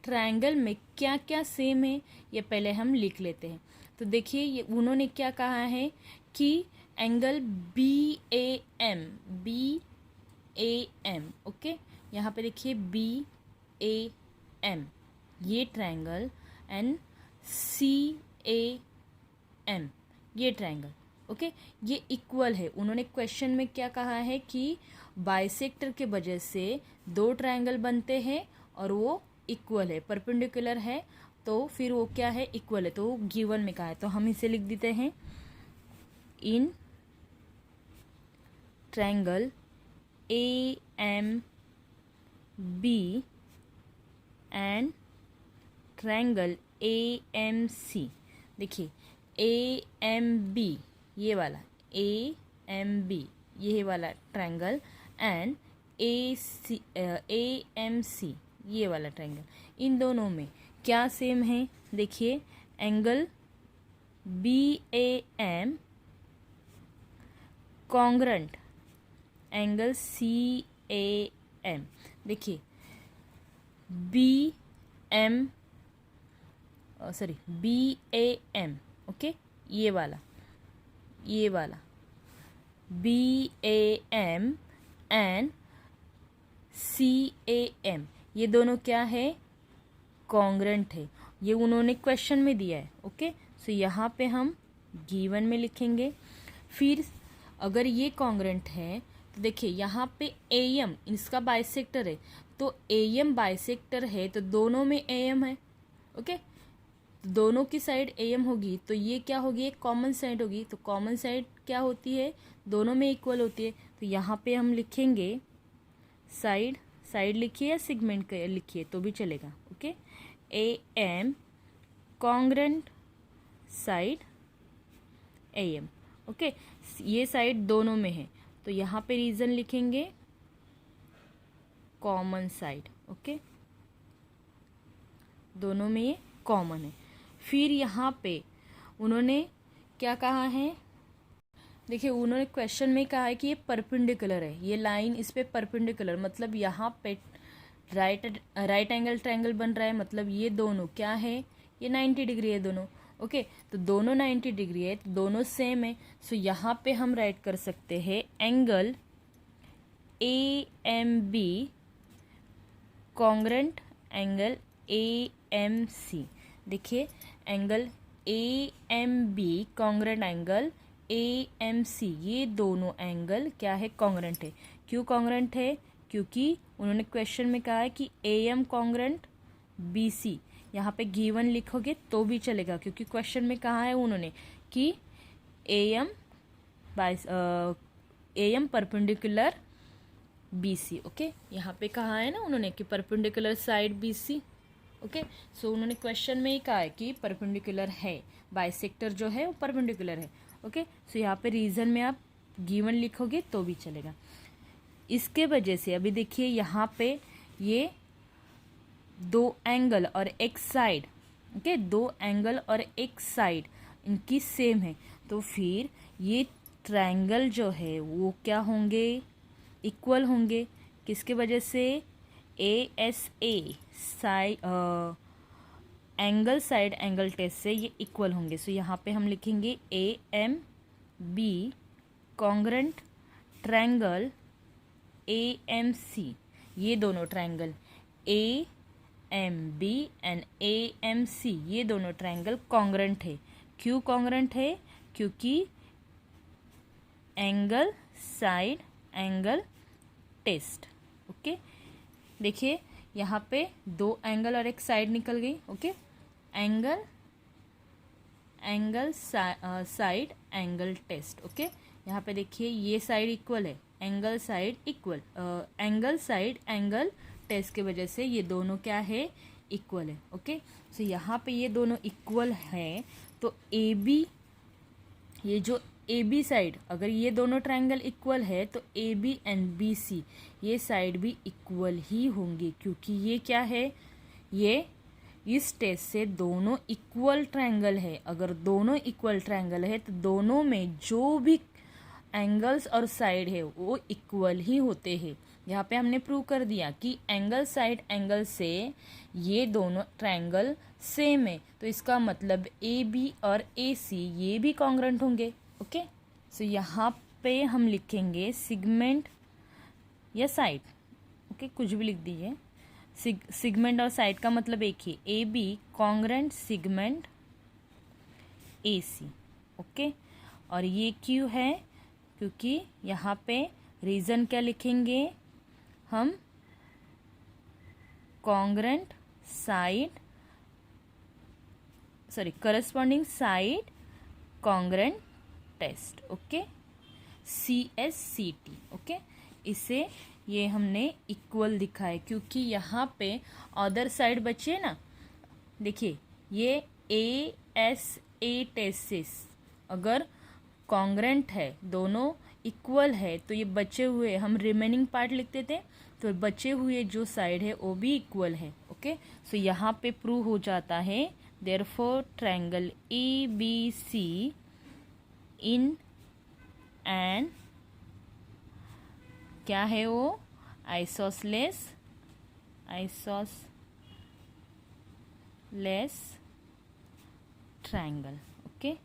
ट्रायंगल में क्या क्या सेम है ये पहले हम लिख लेते हैं। तो देखिए ये उन्होंने क्या कहा है कि एंगल BAM, ओके, यहाँ पे देखिए BAM ये ट्रायंगल एंड CAM ये ट्रायंगल, ओके, ये इक्वल है। उन्होंने क्वेश्चन में क्या कहा है कि बाइसेक्टर के वजह से दो ट्रायंगल बनते हैं और वो इक्वल है, परपेंडिकुलर है, तो फिर वो क्या है, इक्वल है। तो गिवन में कहा है, तो हम इसे लिख देते हैं in triangle AMB and triangle AMC। देखिए AMB ये वाला AMB ये वाला ट्रायंगल एंड AMC ये वाला ट्रायंगल, इन दोनों में क्या सेम है। देखिए angle BAM congruent angle CAM। देखिए BAM, ओके, ये वाला BAM एंड CAM ये दोनों क्या है, कॉन्ग्रेंट है। ये उन्होंने क्वेश्चन में दिया है, ओके। सो यहाँ पे हम गिवन में लिखेंगे। फिर अगर ये कॉन्ग्रेंट है तो देखिए यहाँ पे AM इसका बाइसेक्टर है, तो AM बाइसेक्टर है तो दोनों में AM है, ओके, दोनों की साइड AM होगी तो ये क्या होगी, एक कॉमन साइड होगी। तो कॉमन साइड क्या होती है, दोनों में इक्वल होती है। तो यहाँ पे हम लिखेंगे साइड लिखिए या सेगमेंट लिखिए तो भी चलेगा, okay. AM congruent side AM, okay, ये साइड दोनों में है तो यहाँ पे रीजन लिखेंगे कॉमन साइड, ओके, दोनों में ये कॉमन है। फिर यहाँ पे उन्होंने क्या कहा है, देखिए उन्होंने क्वेश्चन में कहा है कि ये परपेंडिकुलर है, ये लाइन इस पे परपेंडिकुलर, मतलब यहाँ पे राइट एंगल ट्रायंगल बन रहा है, मतलब ये दोनों क्या है, ये 90 डिग्री है दोनों, ओके। तो दोनों 90 डिग्री है तो दोनों सेम है। सो यहाँ पे हम राइट कर सकते हैं angle AMB congruent angle AMC। देखिए angle AMB congruent angle AMC ये दोनों एंगल क्या है, कॉन्ग्रेंट है। क्यों कॉन्ग्रेंट है, क्योंकि उन्होंने क्वेश्चन में कहा है कि AM कॉन्ग्रेंट BC, यहाँ पे गिवन लिखोगे तो भी चलेगा क्योंकि क्वेश्चन में कहा है उन्होंने कि AM परपेंडिकुलर BC, ओके। यहाँ पे कहा है ना उन्होंने कि परपेंडिकुलर साइड BC, ओके। सो उन्होंने क्वेश्चन में ही कहा है कि परपेंडिकुलर है, बाइसेक्टर जो है वो परपेंडिकुलर है, ओके। सो यहाँ पे रीजन में आप गिवन लिखोगे तो भी चलेगा। इसके वजह से अभी देखिए यहाँ पे ये दो एंगल और एक साइड, ओके, दो एंगल और एक साइड इनकी सेम है, तो फिर ये ट्रायंगल जो है वो क्या होंगे, इक्वल होंगे। किसके वजह से, ASA side angle side angle test से ये इक्वल होंगे। सो यहाँ पे हम लिखेंगे AMB कॉन्ग्रेंट ट्रायंगल AMC, ये दोनों ट्रायंगल AMB एंड AMC ये दोनों ट्रायंगल कॉन्ग्रेंट है। क्यों कॉन्ग्रेंट है, क्योंकि angle side angle test, okay. देखिए यहाँ पे दो एंगल और एक साइड निकल गई, okay, angle side angle test, okay. यहाँ पे देखिए ये साइड इक्वल है, angle side equal, angle side angle test की वजह से ये दोनों क्या है, इक्वल है, ओके। सो यहाँ पे ये दोनों इक्वल है तो AB, ये जो AB साइड, अगर ये दोनों ट्रायंगल इक्वल है तो AB एंड BC ये साइड भी इक्वल ही होंगे, क्योंकि ये क्या है, ये इस टेस्ट से दोनों इक्वल ट्रायंगल है। अगर दोनों इक्वल ट्रायंगल है तो दोनों में जो भी एंगल्स और साइड है वो इक्वल ही होते हैं। यहाँ पे हमने प्रूव कर दिया कि एंगल साइड एंगल से ये दोनों ट्रायंगल सेम है, तो इसका मतलब ए बी और ए सी ये भी कॉन्ग्रुएंट होंगे। ओके, सो यहाँ पे हम लिखेंगे सिगमेंट या साइड। ओके, कुछ भी लिख दीजिए। सिगमेंट और साइड का मतलब एक ही, A B congruent segment A C. Okay, और ये क्यों है, क्योंकि यहाँ पे रीज़न क्या लिखेंगे हम, congruent side corresponding side congruent test. Okay, CSCT। Okay, इसे ये हमने इक्वल दिखा है क्योंकि यहाँ पे अदर साइड बचे ना, देखिए ये ASA टेसिस अगर कॉन्ग्रुएंट है, दोनों इक्वल है, तो ये बचे हुए हम रिमेनिंग पार्ट लिखते थे, तो बचे हुए जो साइड है वो भी इक्वल है। ओके, सो यहाँ पे प्रूव हो जाता है therefore triangle ABC in and क्या है वो, आइसोसलेस ट्रायंगल। ओके,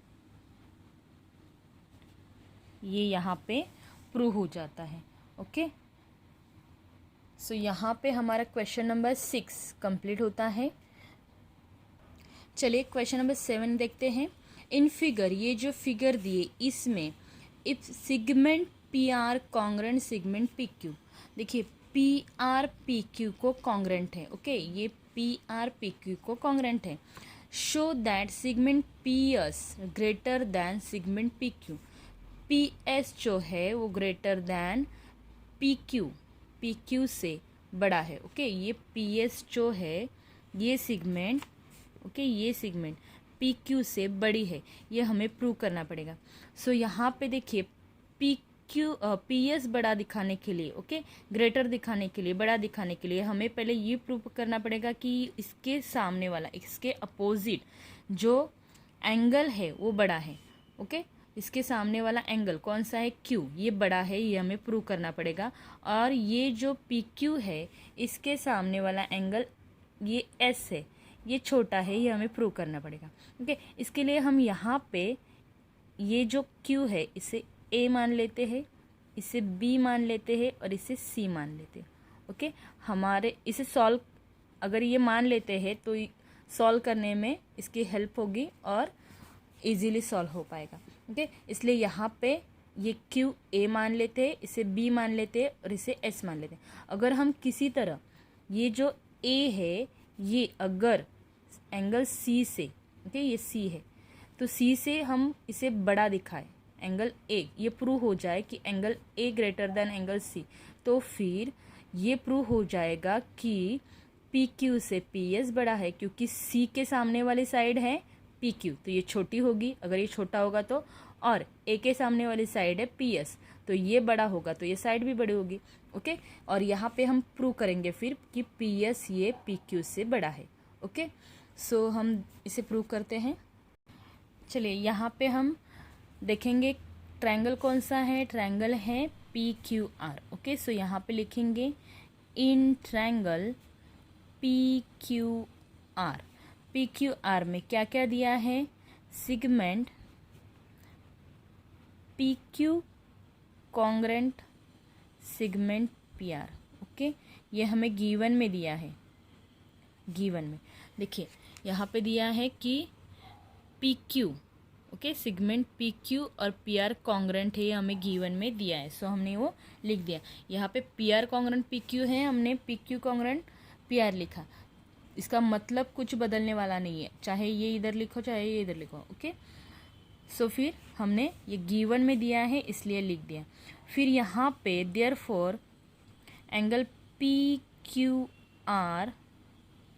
ये यहाँ पे प्रूव हो जाता है। ओके, सो यहाँ पे हमारा क्वेश्चन नंबर 6 कंप्लीट होता है। चलिए क्वेश्चन नंबर 7 देखते हैं। इन फिगर, ये जो फिगर दिए इसमें if segment PR congruent segment PQ, देखिए PR PQ को कॉन्ग्रुएंट है। ओके, ये PR PQ को कॉन्ग्रुएंट है। Show that segment PS greater than segment PQ, PS जो है वो ग्रेटर दैन PQ से बड़ा है। ओके, ये PS जो है ये सिगमेंट, ओके ये सिगमेंट PQ से बड़ी है, ये हमें प्रूव करना पड़ेगा। सो यहाँ पे देखिए PS बड़ा दिखाने के लिए, ओके ग्रेटर दिखाने के लिए, बड़ा दिखाने के लिए हमें पहले ये प्रूव करना पड़ेगा कि इसके सामने वाला, इसके अपोजिट जो एंगल है वो बड़ा है। ओके, इसके सामने वाला एंगल कौन सा है, Q, ये बड़ा है, ये हमें प्रूव करना पड़ेगा। और ये जो PQ है इसके सामने वाला एंगल ये S है, ये छोटा है, ये हमें प्रूव करना पड़ेगा। ओके, इसके लिए हम यहाँ पे ये जो Q है इसे A मान लेते हैं, इसे B मान लेते हैं और इसे C मान लेते हैं। ओके, हमारे इसे सॉल्व अगर ये मान लेते हैं तो सॉल्व करने में इसकी हेल्प होगी और इजीली सॉल्व हो पाएगा। ओके, इसलिए यहाँ पे ये Q A मान लेते हैं, इसे B मान लेते हैं और इसे S मान लेते हैं। अगर हम किसी तरह ये जो A है ये अगर एंगल C से, ओके ये C है, तो C से हम इसे बड़ा दिखाए एंगल A, ये प्रूव हो जाए कि angle A greater than angle C, तो फिर ये प्रूव हो जाएगा कि PQ से PS बड़ा है, क्योंकि C के सामने वाली साइड है PQ, तो ये छोटी होगी अगर ये छोटा होगा तो, और A के सामने वाली साइड है PS, तो ये बड़ा होगा तो ये साइड भी बड़ी होगी। ओके, और यहाँ पे हम प्रूव करेंगे फिर कि PS ये PQ से बड़ा है। ओके, सो हम इसे प्रूव करते हैं। चलिए यहाँ पे हम देखेंगे ट्रायंगल कौन सा है, ट्रायंगल है PQR। ओके, सो यहाँ पे लिखेंगे इन ट्रायंगल PQR में क्या क्या दिया है, segment PQ congruent segment PR। Okay, ये हमें गिवन में दिया है, गिवन में देखिए यहाँ पे दिया है कि PQ, ओके सिगमेंट PQ और PR कॉन्ग्रुएंट है, ये हमें गिवन में दिया है, सो हमने वो लिख दिया। यहाँ पे PR कॉन्ग्रुएंट PQ है, हमने PQ कॉन्ग्रुएंट PR लिखा। इसका मतलब कुछ बदलने वाला नहीं है, चाहे ये इधर लिखो चाहे ये इधर लिखो। ओके, सो फिर हमने ये गिवन में दिया है इसलिए लिख दिया। फिर यहाँ पे therefore angle PQR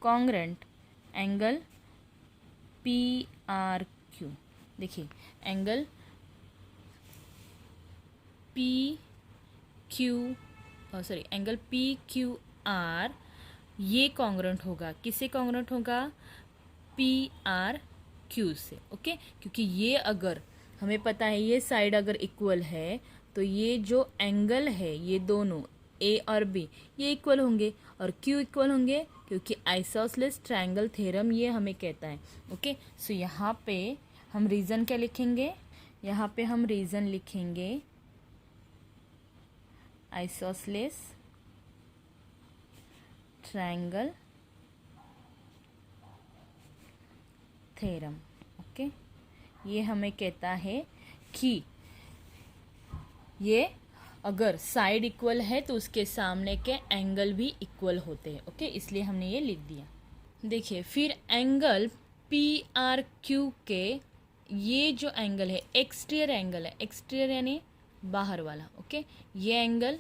congruent angle PRQ, देखिए एंगल एंगल PQR ये कॉन्ग्रुएंट होगा, किससे कॉन्ग्रुएंट होगा, PRQ से। ओके, क्योंकि ये अगर हमें पता है ये साइड अगर इक्वल है तो ये जो एंगल है ये दोनों ए और बी ये इक्वल होंगे। और क्यों इक्वल होंगे? क्योंकि आइसोसेलेस ट्रायंगल थ्योरम ये हमें कहता है। ओके, सो यहाँ पे हम रीज़न क्या लिखेंगे? यहाँ पे हम रीज़न लिखेंगे आइसोसेलेस ट्रायंगल थ्योरम। ओके, ये हमें कहता है कि ये अगर साइड इक्वल है तो उसके सामने के एंगल भी इक्वल होते हैं। ओके, इसलिए हमने ये लिख दिया। देखिए फिर एंगल पी आर क्यू के ये जो एंगल है एक्सटीरियर एंगल है, एक्सटीरियर यानी बाहर वाला। ओके, ये एंगल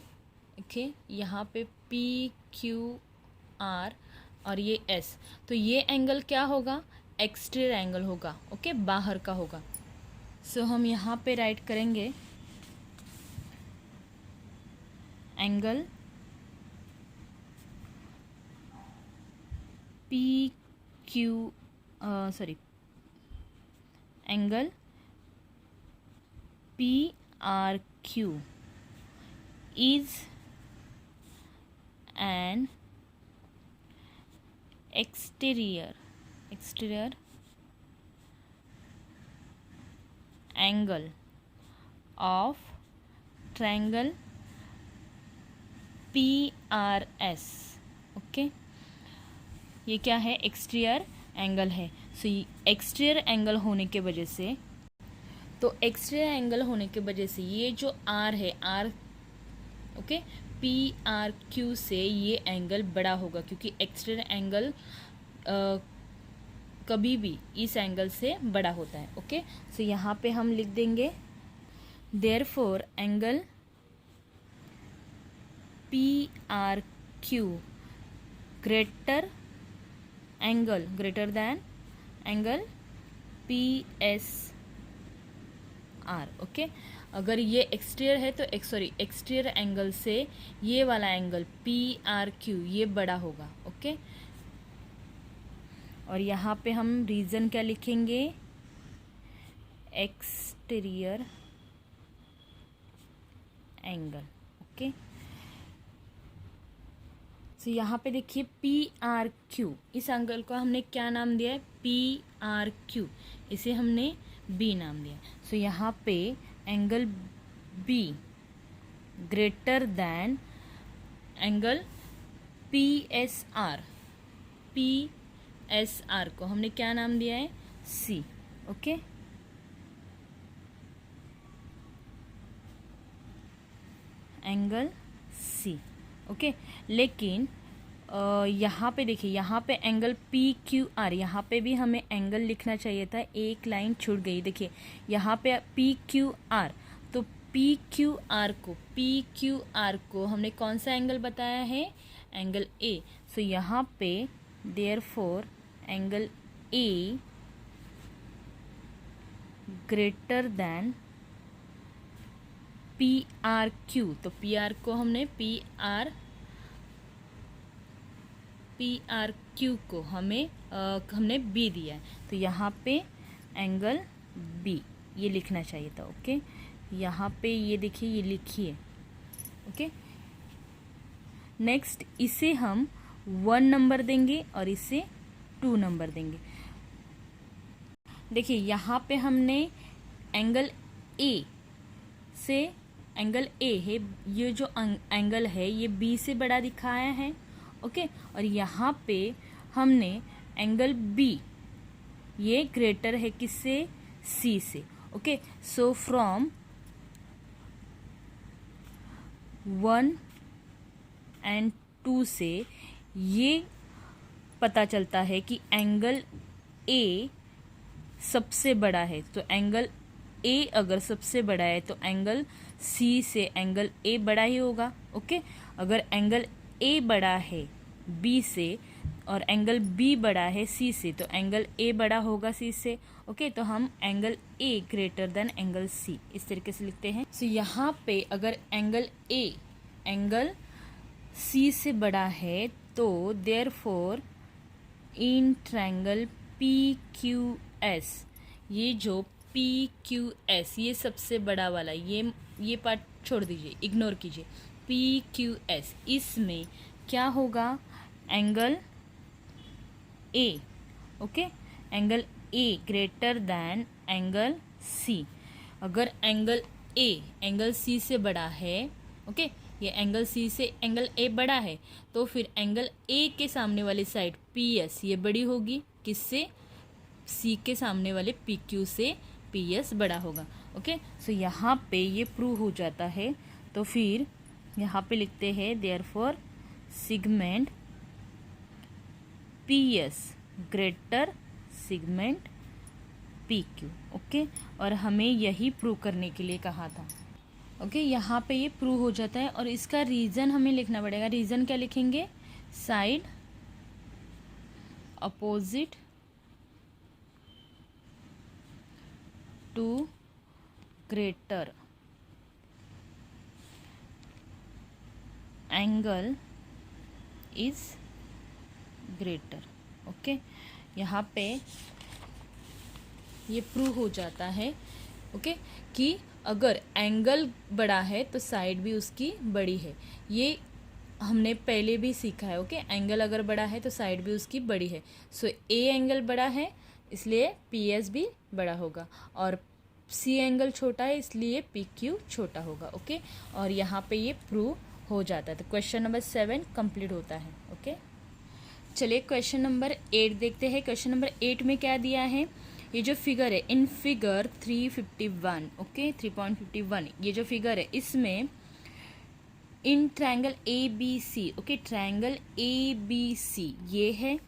ओके यहाँ पे पी क्यू आर और ये एस, तो ये एंगल क्या होगा? एक्सटीरियर एंगल होगा। ओके, बाहर का होगा। सो हम यहाँ पे राइट करेंगे angle P Q angle P R Q is an exterior angle of triangle PRS। Okay, ये क्या है? एक्सटीरियर एंगल है। सो एक्सटीरियर एंगल होने के वजह से, तो एक्सटीरियर एंगल होने के वजह से ये जो आर है, R okay P R Q से ये एंगल बड़ा होगा, क्योंकि एक्सटीरियर एंगल कभी भी इस एंगल से बड़ा होता है। ओके, सो यहाँ पे हम लिख देंगे therefore angle P R Q greater than angle P S are. Okay, अगर ये एक्सटीरियर है तो एक्सटीरियर एंगल से ये वाला एंगल पी आर क्यू ये बड़ा होगा। ओके, और यहाँ पे हम रीज़न क्या लिखेंगे? Exterior angle. ओके, तो यहाँ पे देखिए पी आर क्यू, इस एंगल को हमने क्या नाम दिया है? पी आर क्यू, इसे हमने बी नाम दिया। सो यहाँ पे angle B greater than angle P S R, P S R को हमने क्या नाम दिया है? C. Okay, angle C. Okay, लेकिन यहाँ पे देखिए, यहाँ पे एंगल पी क्यू आर, यहाँ पे भी हमें एंगल लिखना चाहिए था, एक लाइन छूट गई। देखिए यहाँ पे पी क्यू आर, तो पी क्यू आर को हमने कौन सा एंगल बताया है? एंगल ए। सो यहाँ पे therefore angle A greater then P R Q, तो पी आर को हमने पी आर क्यू को हमने बी दिया है, तो यहाँ पे एंगल बी ये लिखना चाहिए था। ओके, यहाँ पे ये देखिए, ये लिखिए। ओके, नेक्स्ट इसे हम 1 नंबर देंगे और इसे 2 नंबर देंगे। देखिए यहाँ पे हमने एंगल ए से, एंगल ए है, ये जो एंगल है ये बी से बड़ा दिखाया है। ओके, और यहाँ पे हमने एंगल बी ये ग्रेटर है किससे? सी से। ओके, सो फ्रॉम 1 एंड 2 से ये पता चलता है कि एंगल ए सबसे बड़ा है। तो एंगल ए अगर सबसे बड़ा है तो एंगल सी से एंगल ए बड़ा ही होगा। ओके, अगर एंगल ए बड़ा है बी से और एंगल बी बड़ा है सी से, तो एंगल ए बड़ा होगा सी से। ओके, तो हम angle A greater than angle C इस तरीके से लिखते हैं। सो यहाँ पे अगर एंगल ए एंगल सी से बड़ा है तो therefore in triangle P Q S, ये जो PQS, ये सबसे बड़ा वाला, ये पार्ट छोड़ दीजिए, इग्नोर कीजिए। PQS, इसमें क्या होगा, angle A, okay, angle A greater than angle C। अगर एंगल A एंगल C से बड़ा है, ओके, ये एंगल C से एंगल A बड़ा है, तो फिर एंगल A के सामने वाली साइड PS ये बड़ी होगी, किससे, C के सामने वाले PQ से PS बड़ा होगा। ओके, सो यहाँ पे ये प्रूव हो जाता है। तो फिर यहाँ पे लिखते हैं therefore segment PS greater segment PQ। Okay, और हमें यही प्रूव करने के लिए कहा था। ओके, यहाँ पे ये प्रूव हो जाता है और इसका रीज़न हमें लिखना पड़ेगा। रीज़न क्या लिखेंगे, side opposite to greater angle is greater. Okay, यहाँ पे ये प्रूव हो जाता है, ओके, कि अगर एंगल बड़ा है तो साइड भी उसकी बड़ी है। ये हमने पहले भी सीखा है। ओके, एंगल अगर बड़ा है तो साइड भी उसकी बड़ी है। सो ए एंगल बड़ा है इसलिए PS भी बड़ा होगा, और C एंगल छोटा है इसलिए PQ छोटा होगा। ओके, और यहाँ पे ये प्रूव हो जाता है। तो क्वेश्चन नंबर 7 कंप्लीट होता है। ओके, चलिए क्वेश्चन नंबर 8 देखते हैं। क्वेश्चन नंबर 8 में क्या दिया है, ये जो फिगर है इन फिगर 351, ओके, 3.51, ये जो फिगर है इसमें in triangle ABC, okay, triangle ABC ये है,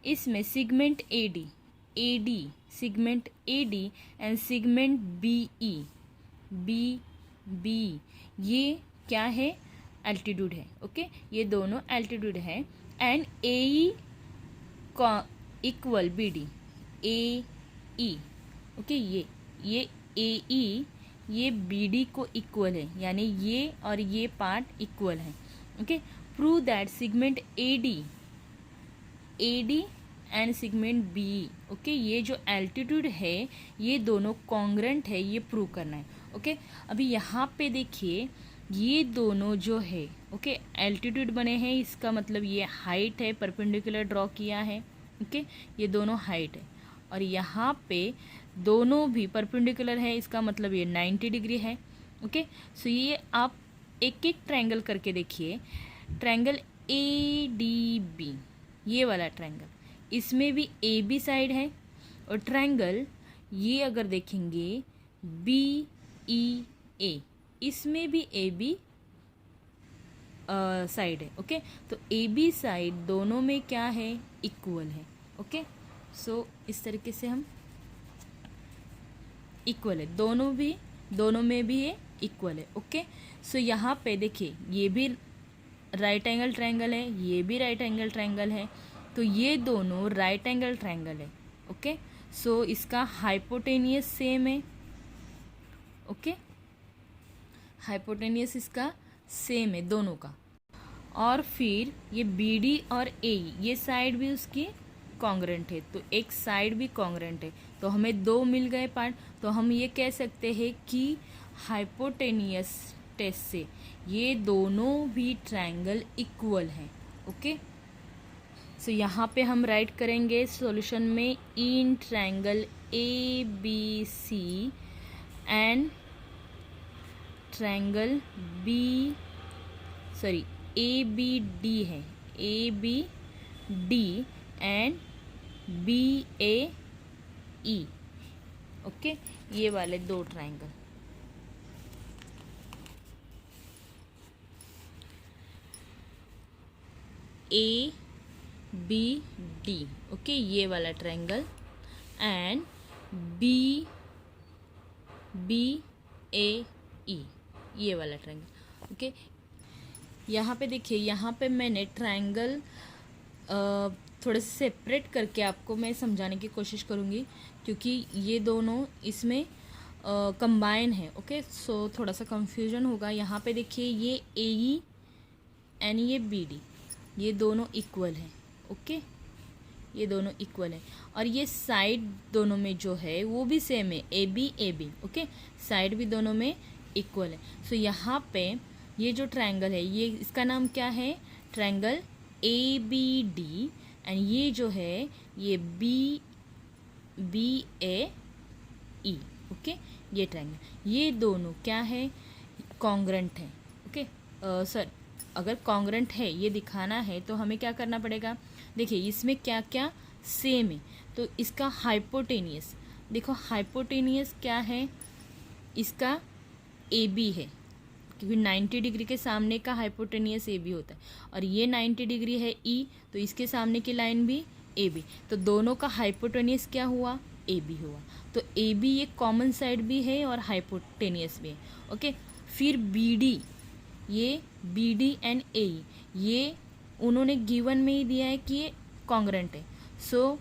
इसमें segment AD segment AD and segment BE ये क्या है, एल्टीट्यूड है। ओके, ये दोनों एल्टीट्यूड है, and AE equal BD, AE, okay, ये AE ये BD को इक्वल है, यानी ये और ये पार्ट इक्वल है। Okay, prove that segment AD and segment BE, okay, ये जो एल्टीट्यूड है ये दोनों कॉन्ग्रेंट है, ये प्रूव करना है। ओके, अभी यहाँ पे देखिए ये दोनों जो है, ओके, एल्टीट्यूड बने हैं, इसका मतलब ये हाइट है, परपेंडिकुलर ड्रॉ किया है। ओके, ये दोनों हाइट है, और यहाँ पे दोनों भी परपेंडिकुलर है, इसका मतलब ये 90 डिग्री है। ओके, सो ये आप एक एक ट्रायंगल करके देखिए। ट्रायंगल ADB, ये वाला ट्रायंगल, इसमें भी AB साइड है, और ट्रायंगल ये अगर देखेंगे BEA, इसमें भी AB साइड है। ओके, तो AB साइड दोनों में क्या है, इक्वल है। ओके, सो इस तरीके से हम इक्वल है, दोनों में भी ये इक्वल है। ओके, सो यहाँ पे देखिए ये भी राइट एंगल ट्रायंगल है, ये भी राइट एंगल ट्रायंगल है, तो ये दोनों राइट एंगल ट्रायंगल है। ओके, सो इसका हाइपोटेनियस सेम है। ओके, हाइपोटेनियस इसका सेम है दोनों का। और फिर ये BD और AE ये साइड भी उसकी कॉन्ग्रेंट है, तो एक साइड भी कॉन्ग्रेंट है, तो हमें दो मिल गए पार्ट। तो हम ये कह सकते हैं कि हाइपोटेनियस टेस्ट से ये दोनों भी ट्रायंगल इक्वल हैं। ओके, सो यहाँ पे हम राइट करेंगे सॉल्यूशन में, in triangle ABC and triangle ABD है, ABD एंड BAE। ओके, ये वाले दो ट्रायंगल। ABD, ओके, ये वाला ट्रायंगल, एंड BAE ये वाला ट्रायंगल। ओके, यहाँ पे देखिए, यहाँ पे मैंने ट्रायंगल थोड़े से सेपरेट करके आपको मैं समझाने की कोशिश करूँगी, क्योंकि ये दोनों इसमें कंबाइन है। ओके, सो थोड़ा सा कंफ्यूजन होगा। यहाँ पे देखिए ये AE एंड ये BD ये दोनों इक्वल हैं। ओके, ये दोनों इक्वल है, और ये साइड दोनों में जो है वो भी सेम है, ए बी, ओके, साइड भी दोनों में इक्वल है। सो यहाँ पे ये जो ट्रायंगल है, ये इसका नाम क्या है, triangle A B D, and ये जो है ये B B A E, okay, ये ट्रायंगल, ये दोनों क्या है, कॉन्ग्रेंट है, ओके। सर अगर कॉन्ग्रेंट है ये दिखाना है तो हमें क्या करना पड़ेगा, देखिए इसमें क्या क्या सेम है, तो इसका हाइपोटेनियस, देखो हाइपोटेनियस क्या है, इसका ए बी है, क्योंकि 90 डिग्री के सामने का हाइपोटेनियस ए बी होता है, और ये 90 डिग्री है ई, तो इसके सामने की लाइन भी ए बी, तो दोनों का हाइपोटेनियस क्या हुआ, ए बी हुआ। तो ए बी ये कॉमन साइड भी है और हाइपोटेनियस भी है, ओके। फिर बी डी, ये बी डी एंड ए, ये उन्होंने गिवन में ही दिया है कि ये कॉन्ग्रेंट है, सो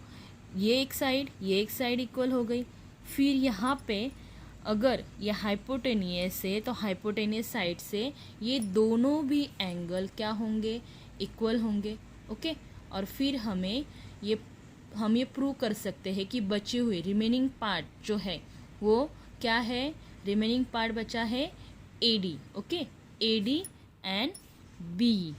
ये एक साइड इक्वल हो गई। फिर यहाँ पे अगर ये हाइपोटेनियस है तो हाइपोटेनियस साइड से ये दोनों भी एंगल क्या होंगे, इक्वल होंगे, ओके। और फिर हम ये प्रूव कर सकते हैं कि बचे हुए रिमेनिंग पार्ट जो है वो क्या है, रिमेनिंग पार्ट बचा है A D, okay, A D and B,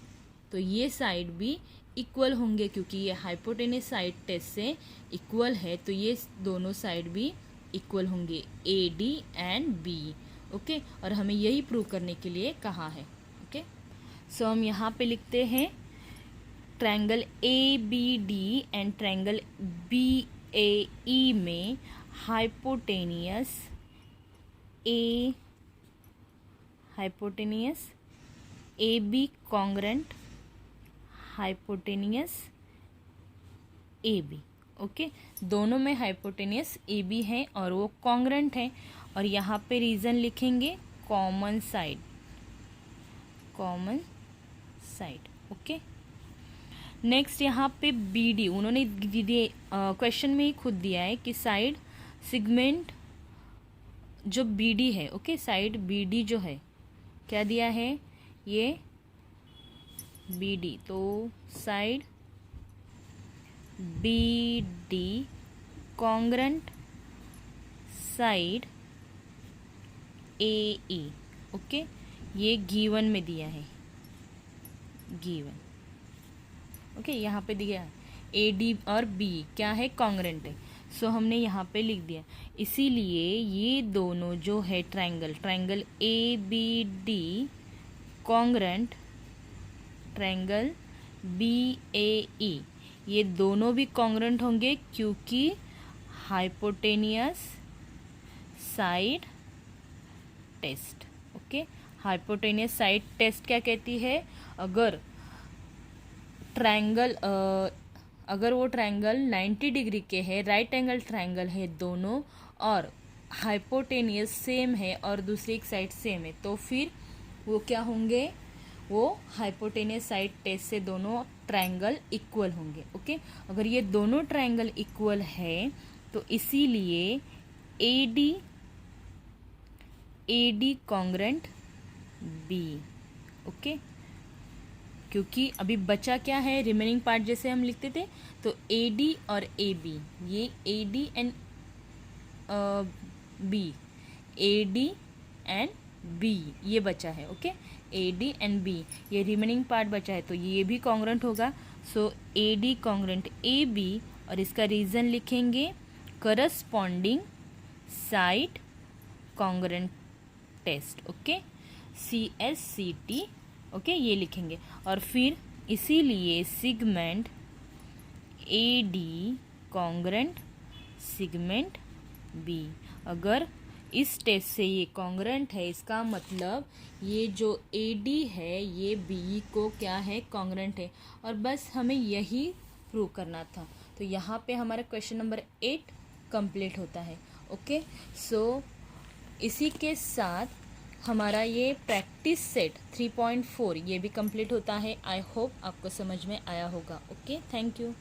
तो ये साइड भी इक्वल होंगे, क्योंकि ये हाइपोटेनियस साइड टेस्ट से इक्वल है, तो ये दोनों साइड भी इक्वल होंगे, A D and B, okay. और हमें यही प्रूव करने के लिए कहा है, ओके। सो हम यहाँ पे लिखते हैं triangle A B D and triangle B A E में hypotenuse A B congruent hypotenuse A B, okay, दोनों में हाइपोटेनियस ए बी है और वो कॉन्ग्रेंट है, और यहाँ पे रीज़न लिखेंगे कॉमन साइड, ओके। नेक्स्ट यहाँ पे बी डी, उन्होंने क्वेश्चन में ही खुद दिया है कि साइड सिगमेंट जो बी डी है, ओके, साइड बी डी जो है क्या दिया है, ये बी डी, तो side B D congruent side A E, okay, ये गिवन में दिया है, गिवन, ओके, यहाँ पे दिया है ए डी और बी क्या है, कॉन्ग्रेंट है, सो हमने यहाँ पे लिख दिया। इसीलिए ये दोनों जो है triangle A B D congruent triangle B A E, ये दोनों भी कॉन्ग्रेंट होंगे क्योंकि hypotenuse side test, okay. Hypotenuse side test क्या कहती है, अगर ट्रायंगल अगर वो ट्रायंगल 90 डिग्री के है, राइट एंगल ट्रायंगल है दोनों, और हाइपोटेनियस सेम है और दूसरी एक साइड सेम है, तो फिर वो क्या होंगे, वो हाइपोटेनियस साइड टेस्ट से दोनों ट्रायंगल इक्वल होंगे, ओके। अगर ये दोनों ट्रायंगल इक्वल है तो इसीलिए A D congruent B, okay, क्योंकि अभी बचा क्या है, रिमेनिंग पार्ट जैसे हम लिखते थे, तो ए डी और ए बी, ये A D and B, A D and B ये बचा है, ओके, ए डी एंड बी ये रिमेनिंग पार्ट बचा है, तो ये भी कॉन्ग्रेंट होगा, so A D congruent A B, और इसका रीज़न लिखेंगे corresponding side congruent test, okay, CSCT, okay, ये लिखेंगे। और फिर इसीलिए segment A D congruent segment B, अगर इस टेस्ट से ये कॉन्ग्रेंट है, इसका मतलब ये जो ए डी है ये बी को क्या है, कॉन्ग्रेंट है, और बस हमें यही प्रूव करना था। तो यहाँ पे हमारा क्वेश्चन नंबर 8 कंप्लीट होता है, ओके। सो इसी के साथ हमारा ये प्रैक्टिस सेट 3.4 ये भी कंप्लीट होता है। आई होप आपको समझ में आया होगा, ओके, थैंक यू।